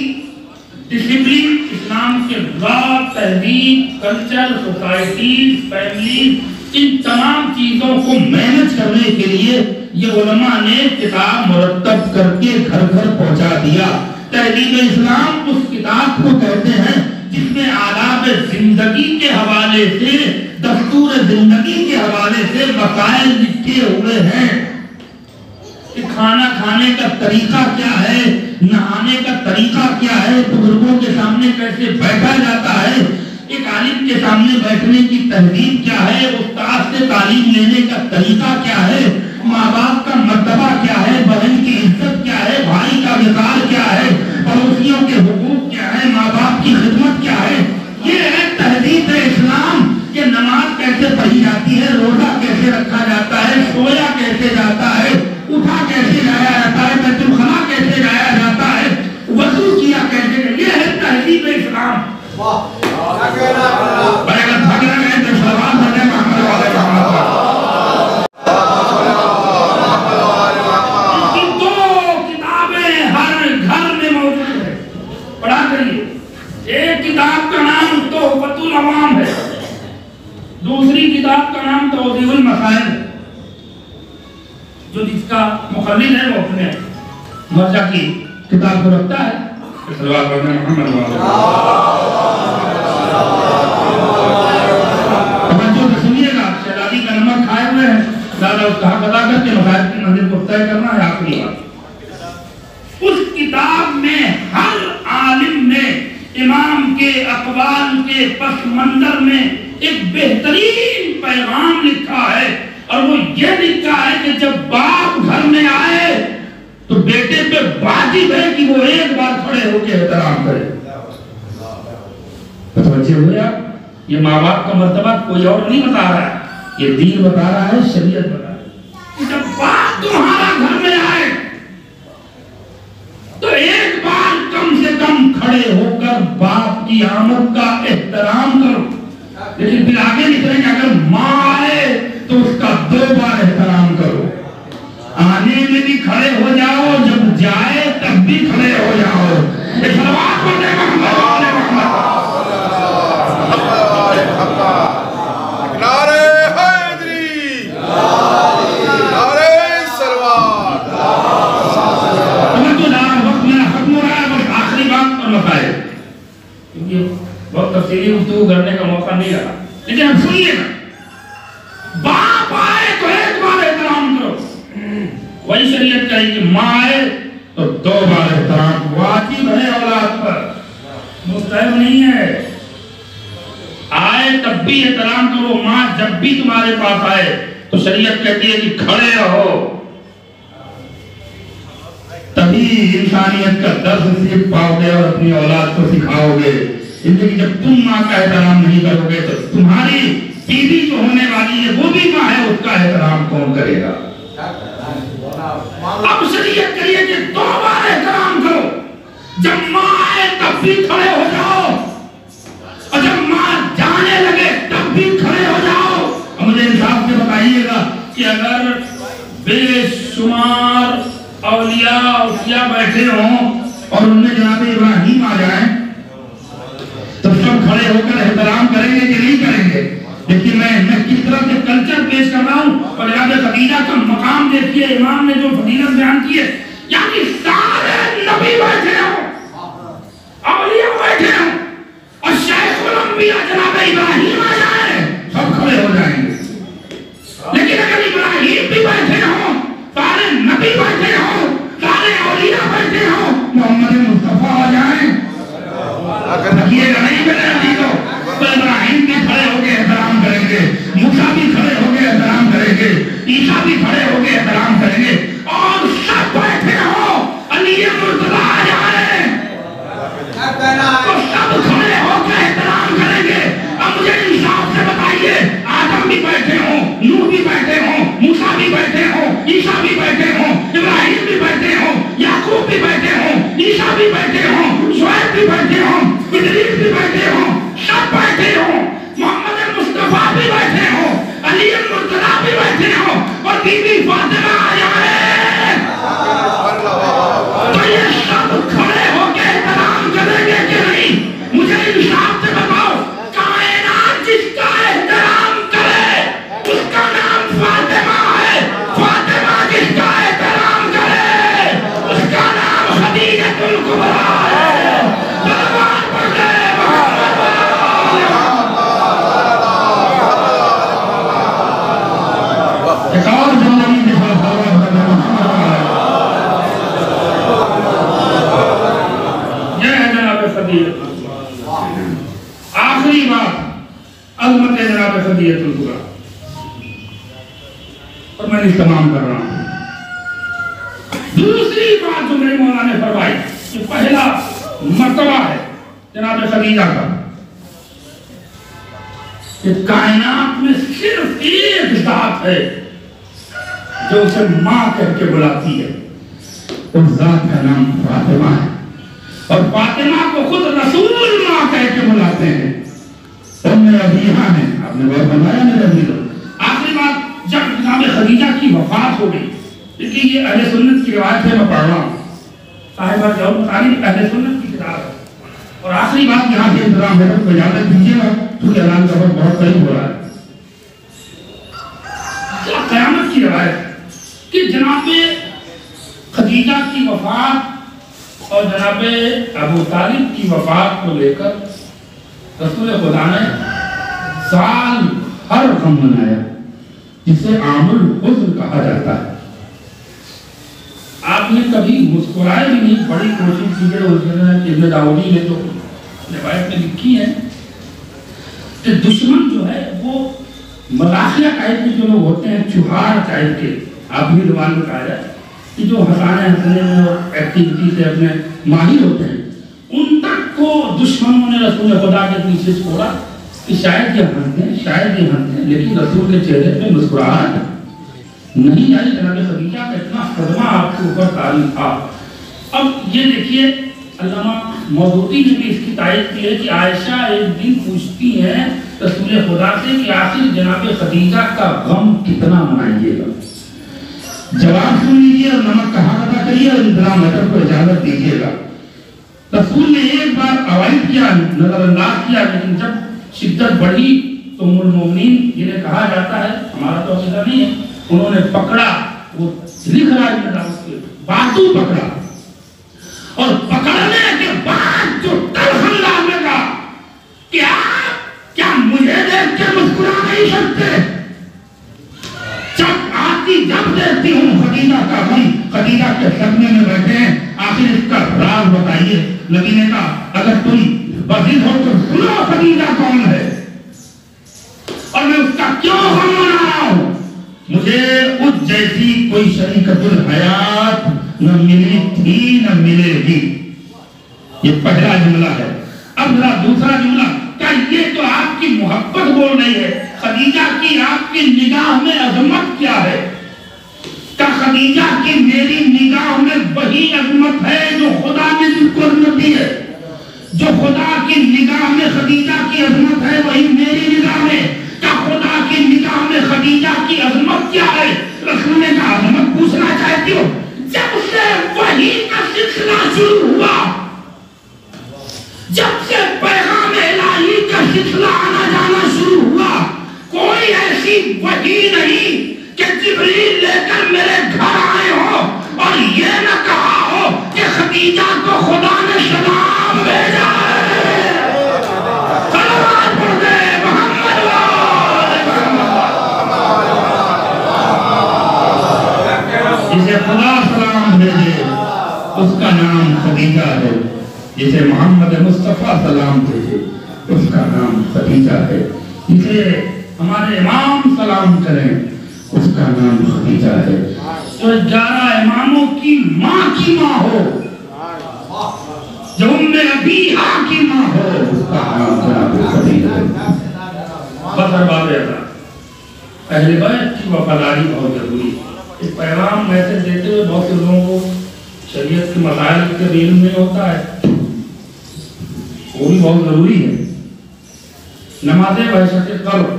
ڈسپلن، اسلام کے لا، تہذیب، کلچر، سوسائٹیز، فیملیز، ان تمام چیزوں کو مینج کرنے کے لیے یہ علماء نے کتاب مرتب کر کے گھر گھر پہنچا دیا۔ تہذیب اسلام اس کتاب کو کہتے ہیں جس میں آداب زندگی کے حوالے سے، دستور زندگی کے حوالے سے مسائل لکھے ہوئے ہیں کہ کھانا کھانے کا طریقہ کیا ہے، نہانے کا طریقہ کیا ہے، بزرگوں کے سامنے کیسے بیٹھا جاتا ہے، ایک عالم کے سامنے بیٹھنے کی تہذیب کیا ہے، استاد سے تعلیم لینے کا طریقہ کیا ہے، ماں باپ کا مرتبہ کیا ہے، بہن کی عزت کیا ہے، بھائی کا وقار کیا ہے، پڑوسیوں کے حقوق کیا ہے، ماں باپ کی خدمت کیا ہے۔ یہ ہے تہذیب اسلام کہ نماز کیسے پڑھی جاتی ہے، روزہ کیسے رکھا جاتا ہے، سویا کیسے جاتا ہے، اٹھا کیسے جایا جاتا ہے، بیت الخلا کیسے جایا جاتا ہے، وضو کیا کیسے، یہ ہے تہذیب اسلام۔ ایک کتاب کا نام تحفۃ العوام ہے، دوسری کتاب کا نام توضیح المسائل ہے، جو جس کا مخلص ہے وہ اپنے مرجع کی کتاب کو رکھتا ہے۔ سنیے گا، شہزادی کا نمک کھائے ہوئے ہیں، زیادہ اس کا حق ادا کر کے مسائل کی منزل کو طے کرنا ہے آخری بات۔ اس کتاب میں ہر عالم نے امام کے اقوال کے پس منظر میں ایک بہترین پیغام لکھا ہے، اور وہ یہ لکھا ہے کہ جب باپ گھر میں آئے تو بیٹے پہ واجب ہے کہ وہ ایک بار کھڑے ہو کے احترام کرے۔ متوجہ ہوئے آپ؟ یہ ماں باپ کا مرتبہ کوئی اور نہیں بتا رہا ہے، یہ دین بتا رہا ہے، شریعت بتا رہا ہے کہ جب باپ تمہارا گھر میں آئے تو ایک بار کم سے کم کھڑے ہو کر باپ کی آمد کا احترام کرو۔ لیکن پھر آگے نکلیں کہ اگر ماں آئے تو اس کا 2 بار احترام کرو، آنے میں بھی کھڑے ہو جاؤ، جب جائے تب بھی کھڑے ہو جاؤ۔ صلوات پڑھنے محمد والے محمد۔ نعرہ حیدری، نعرہ سلوات۔ وقت میرا ختم ہو رہا ہے، بس آخری بات پر مسائل، کیونکہ بہت تفصیلی گفتگو کرنے کا موقع نہیں رہا، لیکن اب سنیے نا، باپ آئے تو ایک بار احترام کرو، وہی شریعت کہی کہ ماں آئے تو 2 بار احترام واجب ہے اولاد پر، مستحب نہیں ہے۔ آئے تب بھی احترام کرو، ماں جب بھی تمہارے پاس آئے تو شریعت کہتی ہے کہ کھڑے رہو، تبھی انسانیت کا درس سیکھ پاؤ گے اور اپنی اولاد کو سکھاؤ گے۔ زندگی جب تم ماں کا احترام نہیں کرو گے تو تمہاری بیوی جو ہونے والی ہے وہ بھی ماں ہے، اس کا احترام کون کرے گا؟ اب شریعت کہیے کہ 2 بار جب ماں آئے تب بھی کھڑے ہو جاؤ، اور جب ماں جانے لگے تب بھی کھڑے ہو جاؤ۔ اور مجھے انصاف سے بتائیے گا کہ اگر بے شمار اولیاء اولیاء بیٹھے ہوں اور ان میں جناب ابراہیم آ جائیں تو سب کھڑے ہو کر احترام کریں گے کہ نہیں کریں گے؟ لیکن میں کس طرح سے کلچر پیش کر رہا ہوں، اور جناب خدیجہ کا مقام دیکھیے، امام نے جو فضیلت بیان کی ہے، یعنی سارے نبی بیٹھے ہوں، اولیاء بیٹھے ہوں، اور شیخ الانبیاء جناب ابراہیم آ جائیں سب کھڑے ہو جائیں گے۔ لیکن اگر ابراہیم بھی بیٹھے ہوں، سارے نبی بیٹھے ہوں، سارے اولیاء بیٹھے ہوں، محمد مصطفیٰ آ جائیں، رکھیے گا نہیں میرے عزیزوں، تو ابراہیم بھی کھڑے ہو کے احترام کریں گے، موسیٰ بھی کھڑے ہو کے احترام کریں گے، عیسیٰ بھی کھڑے ہو کے احترام کریں گے، اور سب بیٹھے ہوں، علی مرتضیٰ آ جائیں تو سب کھڑے ہو کے احترام کریں گے۔ اب مجھے انصاف سے بتائیے، آدم بھی بیٹھے ہوں، نوح بھی بیٹھے ہوں، موسیٰ بھی بیٹھے ہوں، عیسیٰ بھی بیٹھے ہوں، ابراہیم بھی بیٹھے ہوں، یعقوب بھی بیٹھے ہوں، عیسیٰ بھی بیٹھے ہوں، شعیب بھی بیٹھے ہوں، ادریس بھی بیٹھے ہوں، سب بیٹھے ہوں، محمد مصطفیٰ بھی بیٹھے ہوں، علی مرتضیٰ بھی بیٹھے ہوں، اور بی بی فاطمہ آ جائے تو یہ سب کھڑے ہو کے احترام کریں گے کہ نہیں؟ مجھے انصاف سے بتاؤ، کائنات جس کا احترام کرے اس کا نام فاطمہ ہے، فاطمہ جس کا احترام کرے اس کا نام خدیجہ الکبریٰ ہے۔ صلوات پڑھے ایک اور زندگی کے ساتھ آخری بات عظمت جناب خدیجہ الکبریٰ، اور میں نے تمام کر رہا ہوں۔ دوسری بات جو میرے مولا نے فرمائی، یہ پہلا مرتبہ ہے جناب خدیجہ کا کہ کائنات میں صرف ایک ذات ہے جو اسے ماں کہہ کے بلاتی ہے، اس ذات کا نام فاطمہ ہے، اور فاطمہ کو خود رسول ماں کہہ کے بلاتے ہیں، ابیہا ہیں۔ آپ نے بہت فرمایا میرے عزیزوں۔ آخری بات، جب جناب خدیجہ کی وفات ہو گئی، لیکن یہ اہل سنت کی روایت ہے، میں پڑھ رہا ہوں، صاحبہ جوہر مطالب اہل سنت کی کتاب ہے، اور آخری بات یہاں سے انتظام ہے تو اجازت دیجیے گا کیونکہ اعلان کا وقت بہت قریب ہو رہا ہے۔ قیامت کی روایت کہ جناب خدیجہ کی وفات اور جناب ابو طالب کی وفات کو لے کر رسول خدا نے سال ہر غم منایا، جسے عام الحزن کہا جاتا ہے۔ آپ نے کبھی مسکرائے بھی نہیں، بڑی کوشش کی ہے۔ ابن داؤدی نے جو روایت میں لکھی ہے کہ دشمن جو ہے وہ مداخلہ ٹائپ کے جو لوگ ہوتے ہیں، چوہار ٹائپ کے، آپ بھی زبان میں کہا جائے کہ جو ہنسانے میں اور ایکٹیویٹی سے اپنے ماہر ہوتے ہیں، ان تک کو دشمنوں نے رسول خدا کے پیچھے چھوڑا کہ شاید یہ ہنستے ہیں، شاید یہ ہنستے ہیں، لیکن رسول کے چہرے پہ مسکراہٹ نہیں آئی۔ جناب خدیجہ کا اتنا صدمہ آپ کے اوپر طاری تھا۔ اب یہ دیکھیے، علامہ مودودی نے بھی اس کی تائید کی ہے کہ عائشہ ایک دن پوچھتی ہیں رسول خدا سے کہ آخر جناب خدیجہ کا غم کتنا منائیے گا؟ جواب سن لیجیے اور نمک کہاں ادا کریے اور انتظام میٹر کو اجازت دیجیے گا۔ رسول نے ایک بار اوائڈ کیا، نظر انداز کیا، لیکن جب شدت بڑھی تو ام المومنین جنہیں کہا جاتا ہے، ہمارا تو عقیدہ نہیں ہے، انہوں نے پکڑا، وہ لکھ رہا ہے باتوں پکڑا، اور پکڑنے کے بعد جو تلخ انداز میں کہا کہ آپ کیا مجھے دیکھ کے مسکرا نہیں سکتے؟ جب دیکھتی ہوں خدیجہ کا غم، خدیجہ کے صدمے میں بیٹھے ہیں، آخر اس کا راز بتائیے۔ نبی نے کہا اگر تم بزد ہو تو سنو خدیجہ کون ہے اور میں اس کا کیوں غم منا رہا ہوں۔ مجھے اس جیسی کوئی شریکت الحیات نہ ملی تھی نہ ملے گی۔ یہ پہلا جملہ ہے۔ اب ذرا دوسرا جملہ، کیا یہ تو آپ کی محبت بول رہی ہے؟ خدیجہ کی آپ کی نگاہ میں عظمت کیا ہے؟ خدیجہ کی میری نگاہ میں وہی عظمت ہے جو خدا نے تم کو عظمت دی ہے. جو خدا کی نگاہ میں خدیجہ کی عظمت ہے وہی میری نگاہ میں. کیا خدا کی نگاہ میں خدیجہ کی عظمت کیا ہے؟ رسول نے کہا عظمت پوچھنا چاہتی ہو؟ جب سے وحی کا سلسلہ شروع ہوا، جب سے پیغام الہی کا سلسلہ آنا جانا شروع ہوا، کوئی ایسی وحی نہیں کہ جبریل لے کر میرے گھر آئے ہو اور یہ نہ کہا ہو کہ خدیجہ کو خدا نے سلام بھیجا ہے. صلوات پڑھ دے محمد جسے خدا سلام بھیجے اس کا نام خدیجہ ہے. جسے محمد مصطفیٰ سلام بھیجے اس کا نام خدیجہ ہے. جسے ہمارے امام سلام کریں اس کا نام خدیجہ ہے. جو 11 اماموں کی ماں ہو، جو ام ابیہا کی ماں ہو، اس کا نام جناب خدیجہ ہے. بس ارباب اعظم، اہل بیت کی وفاداری بہت ضروری ہے. ایک پیغام میسج دیتے ہوئے بہت سے لوگوں کو شریعت کے مسائل کے علم نہیں ہوتا ہے، وہ بھی بہت ضروری ہے. نماز وحشت قبر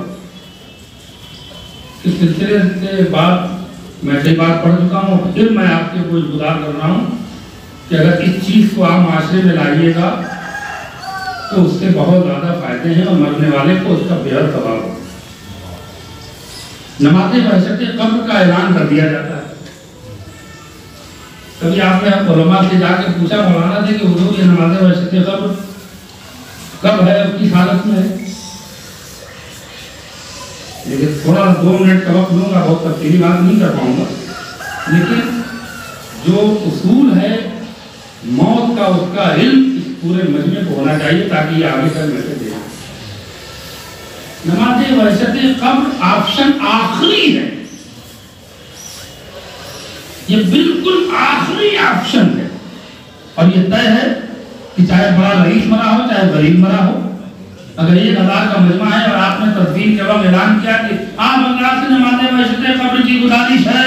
اس سلسلے کے بعد میں کئی بار پڑھ چکا ہوں، پھر میں آپ کے کوئی گزار کر رہا ہوں کہ اگر اس چیز کو آپ معاشرے میں لائیے گا تو اس سے بہت زیادہ فائدے ہیں اور مرنے والے کو اس کا بےحد ثواب ہو. نماز وحشت قبر کا اعلان کر دیا جاتا ہے. کبھی آپ نے علماء سے جا کے پوچھا مولانا سے کہ حضور یہ نماز وحشت قبر کب ہے، اس کی حالت میں ہے؟ لیکن تھوڑا 2 منٹ کا وقت لوں گا، بہت تفصیلی بات نہیں کر پاؤں گا. لیکن جو اصول ہے موت کا، اس کا علم اس پورے مجمع کو ہونا چاہیے تاکہ یہ آگے تک میسج دے. نماز وحشت قبر آپشن آخری ہے، یہ بالکل آخری آپشن ہے. اور یہ طے ہے کہ چاہے بڑا رئیس مرا ہو چاہے غریب مرا ہو. اگر 1000 کا مجمع ہے اور آپ نے تدفین کے وقت اعلان کیا کہ آپ اللہ سے نماز وحشت قبر کی گزارش ہے،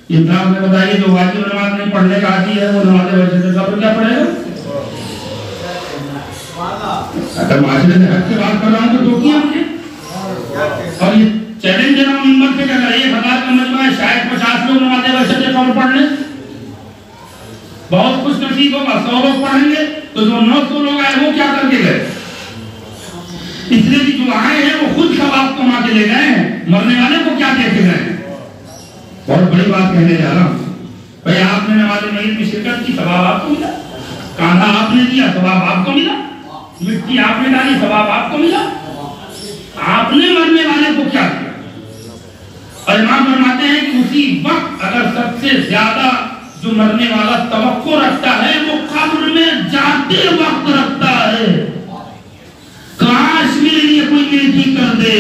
انتظام میں بتائیے جو واجب نماز نہیں پڑھنے کا عادی ہے وہ نماز وحشت قبر کیا پڑھے گا؟ اگر معاشرے میں حق کی بات کر رہا ہوں تو ٹوکیے مجھے. اور یہ چیلنج ہے نا منبر پہ کہ اگر 1000 کا مجمع ہے شاید 50 لوگ نماز وحشت قبر پڑھ لیں. بہت خوش نصیب ہوگا 100 لوگ پڑھیں گے تو جو 900 لوگ آئے وہ کیا کر کے گئے؟ اس لیے جو آئے ہیں وہ خود ثواب کما کے لے گئے ہیں، مرنے والے کو کیا دے کے گئے ہیں. بہت بڑی بات کہنے جا رہا ہوں. بھئی آپ نے نماز میت میں شرکت کی، ثواب آپ کو ملا. کاندھا آپ نے دیا، ثواب آپ کو ملا. مٹی آپ نے ڈالی، ثواب آپ کو ملا. آپ نے مرنے والے کو کیا کیا؟ اور امام فرماتے ہیں کہ اسی وقت اگر سب سے زیادہ جو مرنے والا توقع رکھتا ہے وہ قبر میں جاتے وقت رکھتا ہے کاش میرے لیے کوئی نیکی کر دے،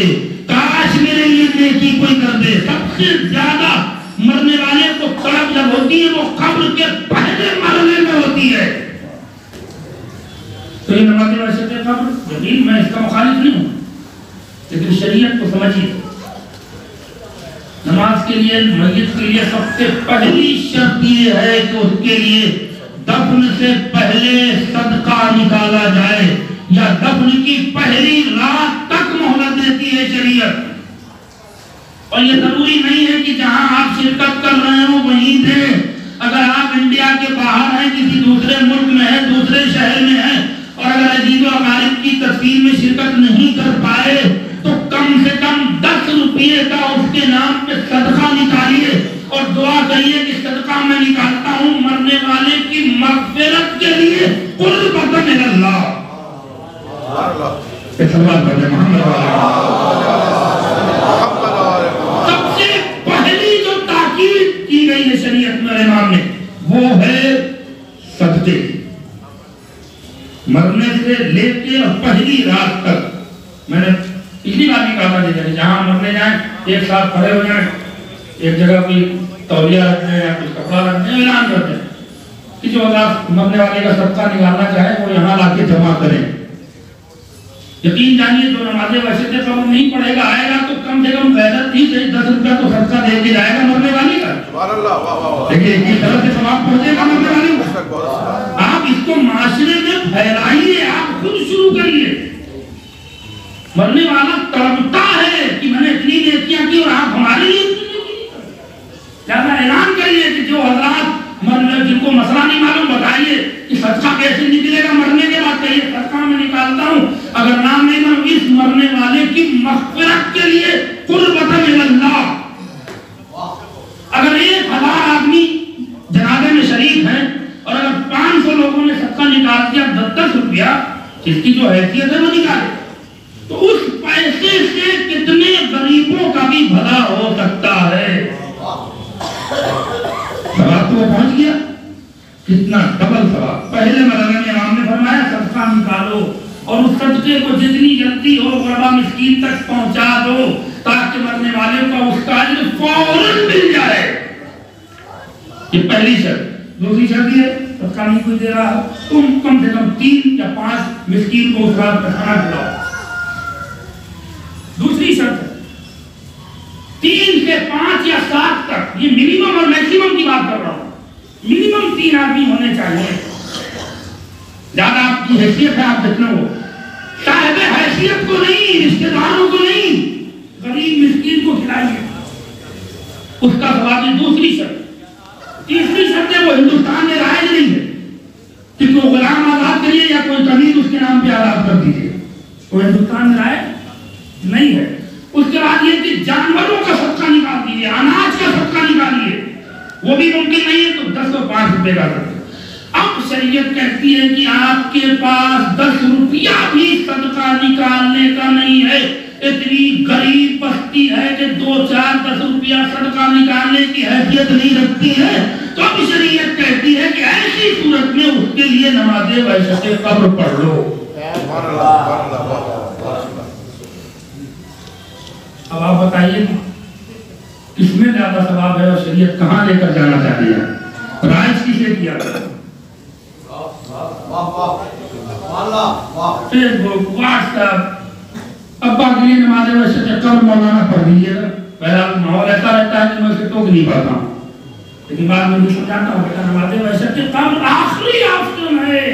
کاش میرے لیے نیکی کوئی کر دے. سب سے زیادہ مرنے والے کو طلب جب ہوتی ہے وہ قبر کے پہلے مرنے میں ہوتی ہے. تو یہ نماز وحشت قبر، یقین میں اس کا مخالف نہیں ہوں، لیکن شریعت کو سمجھیے. نماز کے لیے، میت کے لیے سب سے پہلی شرط یہ ہے کہ اس کے لیے دفن سے پہلے صدقہ نکالا جائے یا دفن کی پہلی رات تک مہلت دیتی ہے شریعت. اور یہ ضروری نہیں ہے کہ جہاں آپ شرکت کر رہے ہو وہیں دیں. اگر آپ انڈیا کے باہر ہیں، کسی دوسرے ملک میں ہیں، دوسرے شہر میں ہیں اور اگر عزیز و اقارب کی تدفین میں شرکت نہیں کر پائے تو کم سے کم 10 روپیے کا اس کے نام پہ صدقہ نکالیے اور دعا کریے کہ صدقہ میں نکالتا ہوں مرنے والے کی مغفرت کے لیے قربت من اللہ. سب سے پہلی جو تاکید کی گئی ہے شریعت میں امام نے وہ ہے صدقے. مرنے سے لے کے پہلی رات تک. میں نے پچھلی بار بھی کہا تھا جہاں مرنے جائیں ایک ساتھ کھڑے ہو جائیں، ایک جگہ کوئی تولیہ رکھ دیں یا کچھ کپڑا رکھ دیں، اعلان کر دیں کہ جو اللہ مرنے والے کا صدقہ نکالنا چاہے وہ یہاں لا کے جمع کریں. یقین جانیے جو نماز وحشت قبر نہیں پڑھے گا آئے گا تو کم کم سے کم غیرت تھی کہ 10 روپیہ تو صدقہ دے کے جائے گا مرنے والی کا. سبحان اللہ. واہ واہ واہ. لیکن ایک طرف سے ثواب پہنچے گا مرنے والی کو. آپ اس کو معاشرے میں پھیلائیے, آپ خود شروع کریے. مرنے والا تڑپتا ہے کہ میں نے اتنی نیکیاں کی اور آپ ہمارے لیے زیادہ اعلان کریے کہ جو حضرات جن کو مسئلہ نہیں معلوم بتائیے کہ صدقہ کیسے نکلے گا مرنے کے بعد. کہیے صدقہ میں نکالتا ہوں, اگر نام نہیں معلوم اس مرنے والے کی مغفرت کے لیے قربت من اللہ. اگر 1000 آدمی جنازے میں شریک ہیں اور اگر 500 لوگوں نے صدقہ نکال دیا 10 روپیہ, جس کی جو حیثیت ہے وہ نکالے, تو اس پیسے سے کتنے غریبوں کا بھی بھلا ہو سکتا ہے. ثواب تو پہنچ گیا, کتنا ڈبل ثواب. پہلے مرحلے میں امام نے فرمایا صدقہ نکالو اور اس صدقے کو جتنی جلدی ہو غربا مسکین تک پہنچا دو تاکہ مرنے والے کو اس کا اجر فوراً مل جائے. یہ پہلی شرط. دوسری شرط یہ صدقہ نہیں کوئی دے رہا, تم کم سے کم 3 یا 5 مسکین کو اس رات کا کھانا کھلاؤ. دوسری شرط 3 سے 5 یا 7 تک, یہ منیمم اور میکسیمم کی بات کر رہا ہوں, منیمم 3 آدمی ہونے چاہیے. زیادہ آپ کی حیثیت ہے آپ جتنا ہو, صاحب حیثیت کو نہیں, رشتہ داروں کو نہیں, غریب مسکین کو کھلائیے, اس کا ثواب. دوسری شرط. تیسری شرط ہے وہ ہندوستان میں رائج نہیں ہے کہ کوئی غلام آزاد کریے یا کوئی قبیل اس کے نام پہ آزاد کر دیجیے, وہ ہندوستان میں رائج نہیں ہے. اس کے بعد یہ کہ جانوروں کا صدقہ نکال دیجیے, اناج کا صدقہ نکالیے, وہ بھی ممکن نہیں ہے تو 10 اور 5 روپے کا صدقہ. اب شریعت کہتی ہے کہ آپ کے پاس 10 روپیہ بھی صدقہ نکالنے کا نہیں ہے, اتنی غریب بستی ہے کہ 2-4-10 روپیہ صدقہ نکالنے کی حیثیت نہیں رکھتی ہے, تو اب شریعت کہتی ہے کہ ایسی صورت میں اس کے لیے نماز وحشت قبر پڑھ لو. اب آپ بتائیے کس میں زیادہ ثواب ہے اور شریعت کہاں لے کر جانا چاہتی ہے؟ رائج کسے کیا؟ فیس بک, واٹس ایپ. ابا کے لیے نماز وحشت قبر مولانا پڑھ دیجیے گا. پہلا ماحول ایسا رہتا ہے کہ میں اسے ٹوک نہیں پاتا ہوں, لیکن بعد میں بھی سمجھاتا ہوں کہ نماز وحشت قبر آخری آپشن ہے.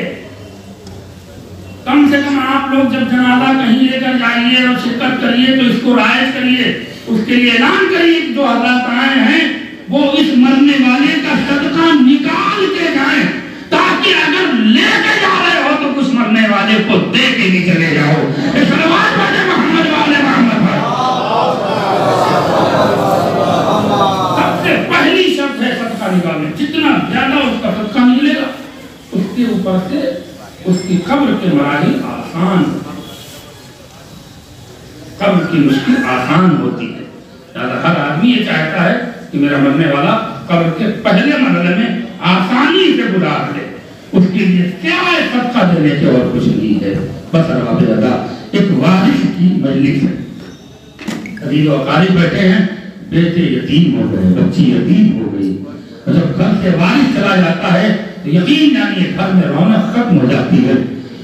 کم سے کم آپ لوگ جب جنازہ کہیں لے کر جائیے اور شرکت کریے تو اس کو رائج کریے, اس کے لیے اعلان کریے کہ جو حضرات آئے ہیں وہ اس مرنے والے کا صدقہ نکال کے جائیں, تاکہ اگر لے کے جا رہے ہو تو کچھ مرنے والے کو دے کے نہیں چلے جاؤ. صلوات والے محمد والے محمد پر. سب سے پہلی شرط ہے صدقہ نکالنے. جتنا زیادہ اس کا صدقہ نکلے گا اس کے اوپر سے اس کی قبر کے مراحل آسان, قبر کی مشکل آسان ہوتی ہے. ہر آدمی یہ چاہتا ہے کہ میرا مرنے والا قبر کے پہلے مرحلے میں آسانی سے گزار لے. اس کے لیے کیا صدقہ دینے کے اور کچھ نہیں ہے, بس ارباب ادا. ایک وارث کی مجلس ہے, عزیز و اقارب بیٹھے ہیں, بیٹے یتیم ہو گئے, بچی یتیم ہو گئی, جب گھر سے وارث چلا جاتا ہے تو یقین جانیے گھر میں رونق ختم ہو جاتی ہے.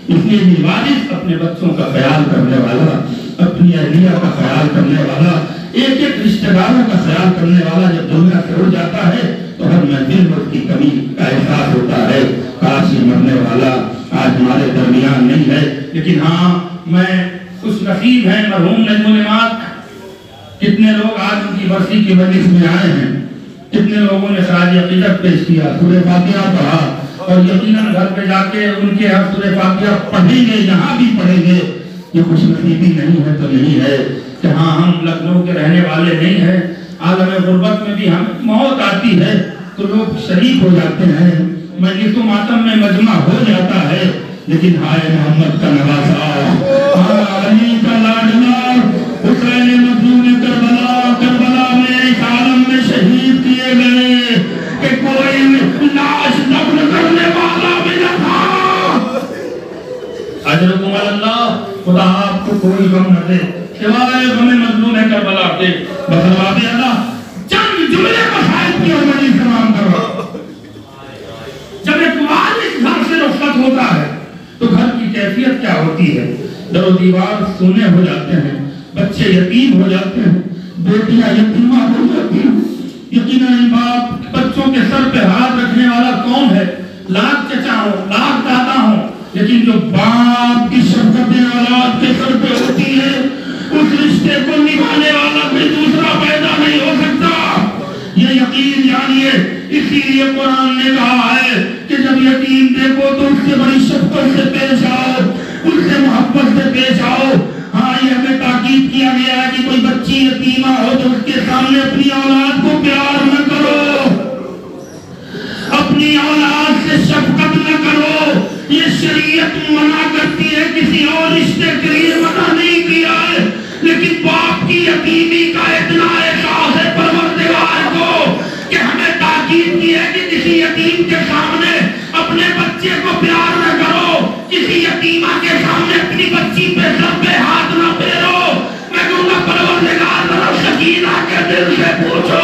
اس لیے بھی وارث اپنے بچوں کا خیال کرنے والا, اپنی اہلیہ کا خیال کرنے والا, ایک ایک رشتہ داروں کا خیال کرنے والا جب دنیا سے اڑ جاتا ہے تو ہر محفل میں اس کی کمی کا احساس ہوتا ہے. کاش یہ مرنے والا آج ہمارے درمیان نہیں ہے. لیکن ہاں میں خوش نصیب ہیں مرحوم نجم العماد. کتنے لوگ آج ان کی برسی کی مجلس میں آئے ہیں, کتنے لوگوں نے خراج عقیدت پیش کیا, سورہ فاتحہ پڑھا, اور یقیناً گھر پہ جا کے ان کے ہر سورہ فاتحہ پڑھیں گے, یہاں بھی پڑھیں گے. یہ خوش نصیبی نہیں ہے تو نہیں ہے کہ ہاں ہم لکھنؤ کے رہنے والے نہیں ہیں, عالم غربت میں بھی ہم موت آتی ہے تو لوگ شریک ہو جاتے ہیں, مجلس و ماتم میں مجمع ہو جاتا ہے, لیکن ہائے محمد کا نواسا, علی کا لاڈلا, حسین مظلوم کربلا, کربلا میں اس عالم میں شہید کیے گئے کہ کوئی لاش دفن کرنے والا بھی نہ تھا. اجرکم اللہ, خدا آپ کو کوئی غم نہ دے سوائے غم مظلوم کربلا کے. بسلوات اللہ چند جملے کو شاید کی اور مجھے تمام کرو. جب ایک وارث گھر سے رخصت ہوتا ہے تو گھر کی کیفیت کیا ہوتی ہے؟ در و دیوار سونے ہو جاتے ہیں, بچے یتیم ہو جاتے ہیں, بیٹیاں یتیمہ ہو جاتی ہیں. یقیناً باپ بچوں کے سر پہ ہاتھ رکھنے والا کون ہے؟ لاکھ چچا ہو، لاکھ دادا ہو، لیکن جو باپ کی شفقت اولاد کے سر پہ ہوتی ہے اس رشتے کو نبھانے والا کوئی دوسرا پیدا نہیں ہو سکتا. یہ یقین جانیے. اسی لیے قرآن نے کہا ہے کہ جب یتیم دیکھو تو اس سے بڑی شفقت سے پیش آؤ، اس سے محبت سے پیش آؤ. ہاں یہ ہمیں تاکید کیا گیا ہے کہ کوئی بچی یتیمہ ہو تو اس کے سامنے اپنی اولاد کو پیار نہ کرو، اپنی اولاد سے شفقت نہ کرو. یہ شریعت منع کرتی ہے، کسی اور رشتے کے لیے منع نہیں کیا ہے، لیکن باپ کی یتیمی کا اتنا احساس ہے پروردگار کو کہ ہمیں تاکید کی ہے کہ کسی یتیم کے سامنے اپنے بچے کو پیار نہ کرو، کسی یتیمہ کے سامنے اپنی بچی پہ سر پہ ہاتھ نہ پھیرو. میں کہوں گا پروردگار ذرا سکینہ کے دل سے پوچھو،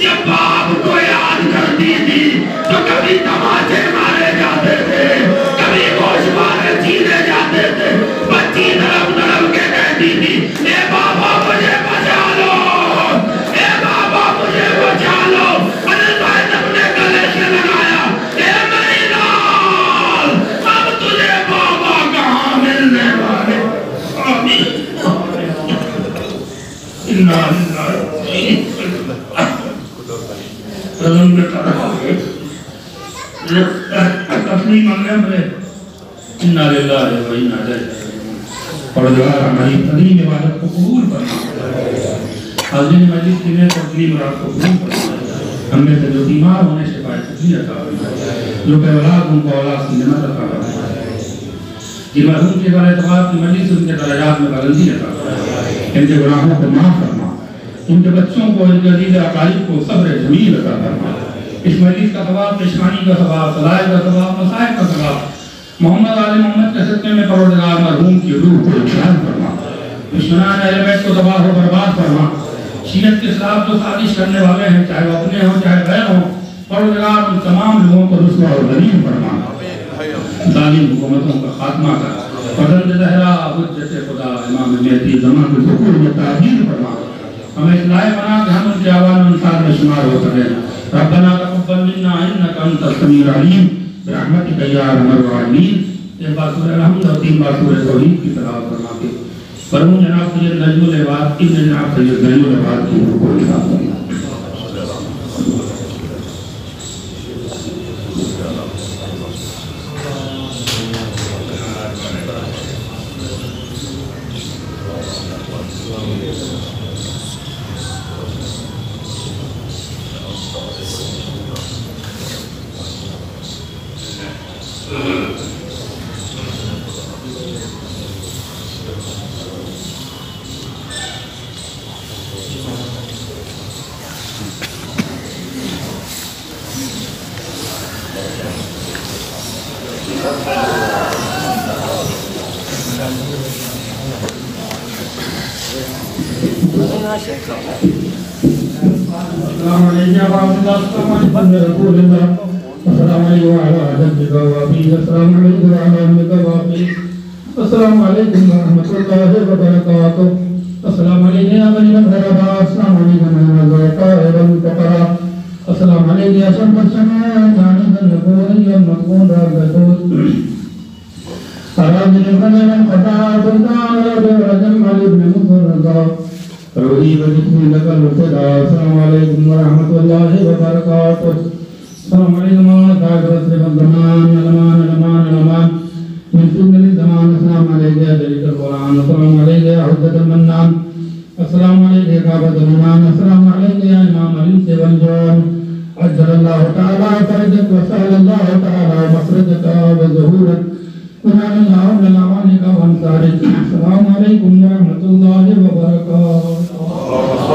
جب باپ کو یاد کرتی تھی تو کبھی تماچے مارے جاتے تھے، کبھی گوشت مارے چیرے جاتے تھے. بچی نرم نرم کے کہتی تھی اے بابا مجھے بچا لو، اے بابا مجھے بچا لو. ارے زینب نے گلے سے لگایا اے میری لال، اب تجھے بابا کہاں ملنے والے. پروردگار ہماری تمام عبادت کو قبول فرمائے. حاضرین مجلس کی تقریب اور آپ کو قبول فرمائے. ہم میں سے جو بیمار ہونے سے شفا عطا فرمائے، جو بے اولاد ان کو اولاد کی نعمت عطا فرمائے، جن مرحوم کے بارے اعتبار کی مجلس ان کے درجات میں بلندی عطا فرمائے، ان کے گناہوں کو معاف فرما، ان کے بچوں کو، ان کے عزیز اقارب کو صبر جمیل عطا فرما. اس مجلس کا ثواب، پیشوانی کا ثواب، فضائل کا ثواب، مسائل کا ثواب محمد آل محمد کے صدقے میں پروردگار مرحوم کی روح کو احسان فرما. دشمنان اہل بیت کو تباہ و برباد فرما. شیعت کے خلاف جو سازش کرنے والے ہیں، چاہے وہ اپنے ہوں چاہے غیر ہوں، پروردگار ان تمام لوگوں کو رسوا اور ذلیل فرما. ظالم حکومتوں کا خاتمہ کر. فرزند زہرا حجت خدا امام مہدی زمان کے ظہور میں تعبیر فرما. ہمیں اس لائق بنا کہ ہم ان کے عوام انصار میں شمار ہو سکیں. ربنا تقبل منا انک انت السمیع العلیم برحمتک یا ارحم الراحمین. ایک بار سورہ الحمد اور 3 بار سورہ توحید کی تلاوت فرما کے مرحوم جناب سید نجم العباد ابن جناب سید نجم العباد کی روح کو احسان فرما. السلام علیکم ورحمۃ اللہ وبرکاتہ. السلام علیکم السلام علیکم ورحمۃ اللہ وبرکاتہ. السلام علیکم یا بنی الغرباء، السلام علیکم یا ذائقہ الفقراء، السلام علیکم یا شمس السماء جانب النبوء یا مقبول الرسول اراجل الغنم قطع سلطان ورجم علی ابن مصر روحی وجسمی لکل مصدع. السلام علیکم ورحمۃ اللہ وبرکاتہ. السلام علیکم ورحمۃ اللہ من سنن الزمان. السلام علیکم یا دلیل القرآن. السلام علیکم یا حجت المنان. السلام علیکم یا کعبۃ الایمان. السلام علیکم یا امام الانس والجن. عجل اللہ تعالی فرجک وسهل اللہ تعالی مخرجک وظہورک ونعم اللہ من اعوانک وانصارک. السلام علیکم ورحمۃ اللہ وبرکاتہ.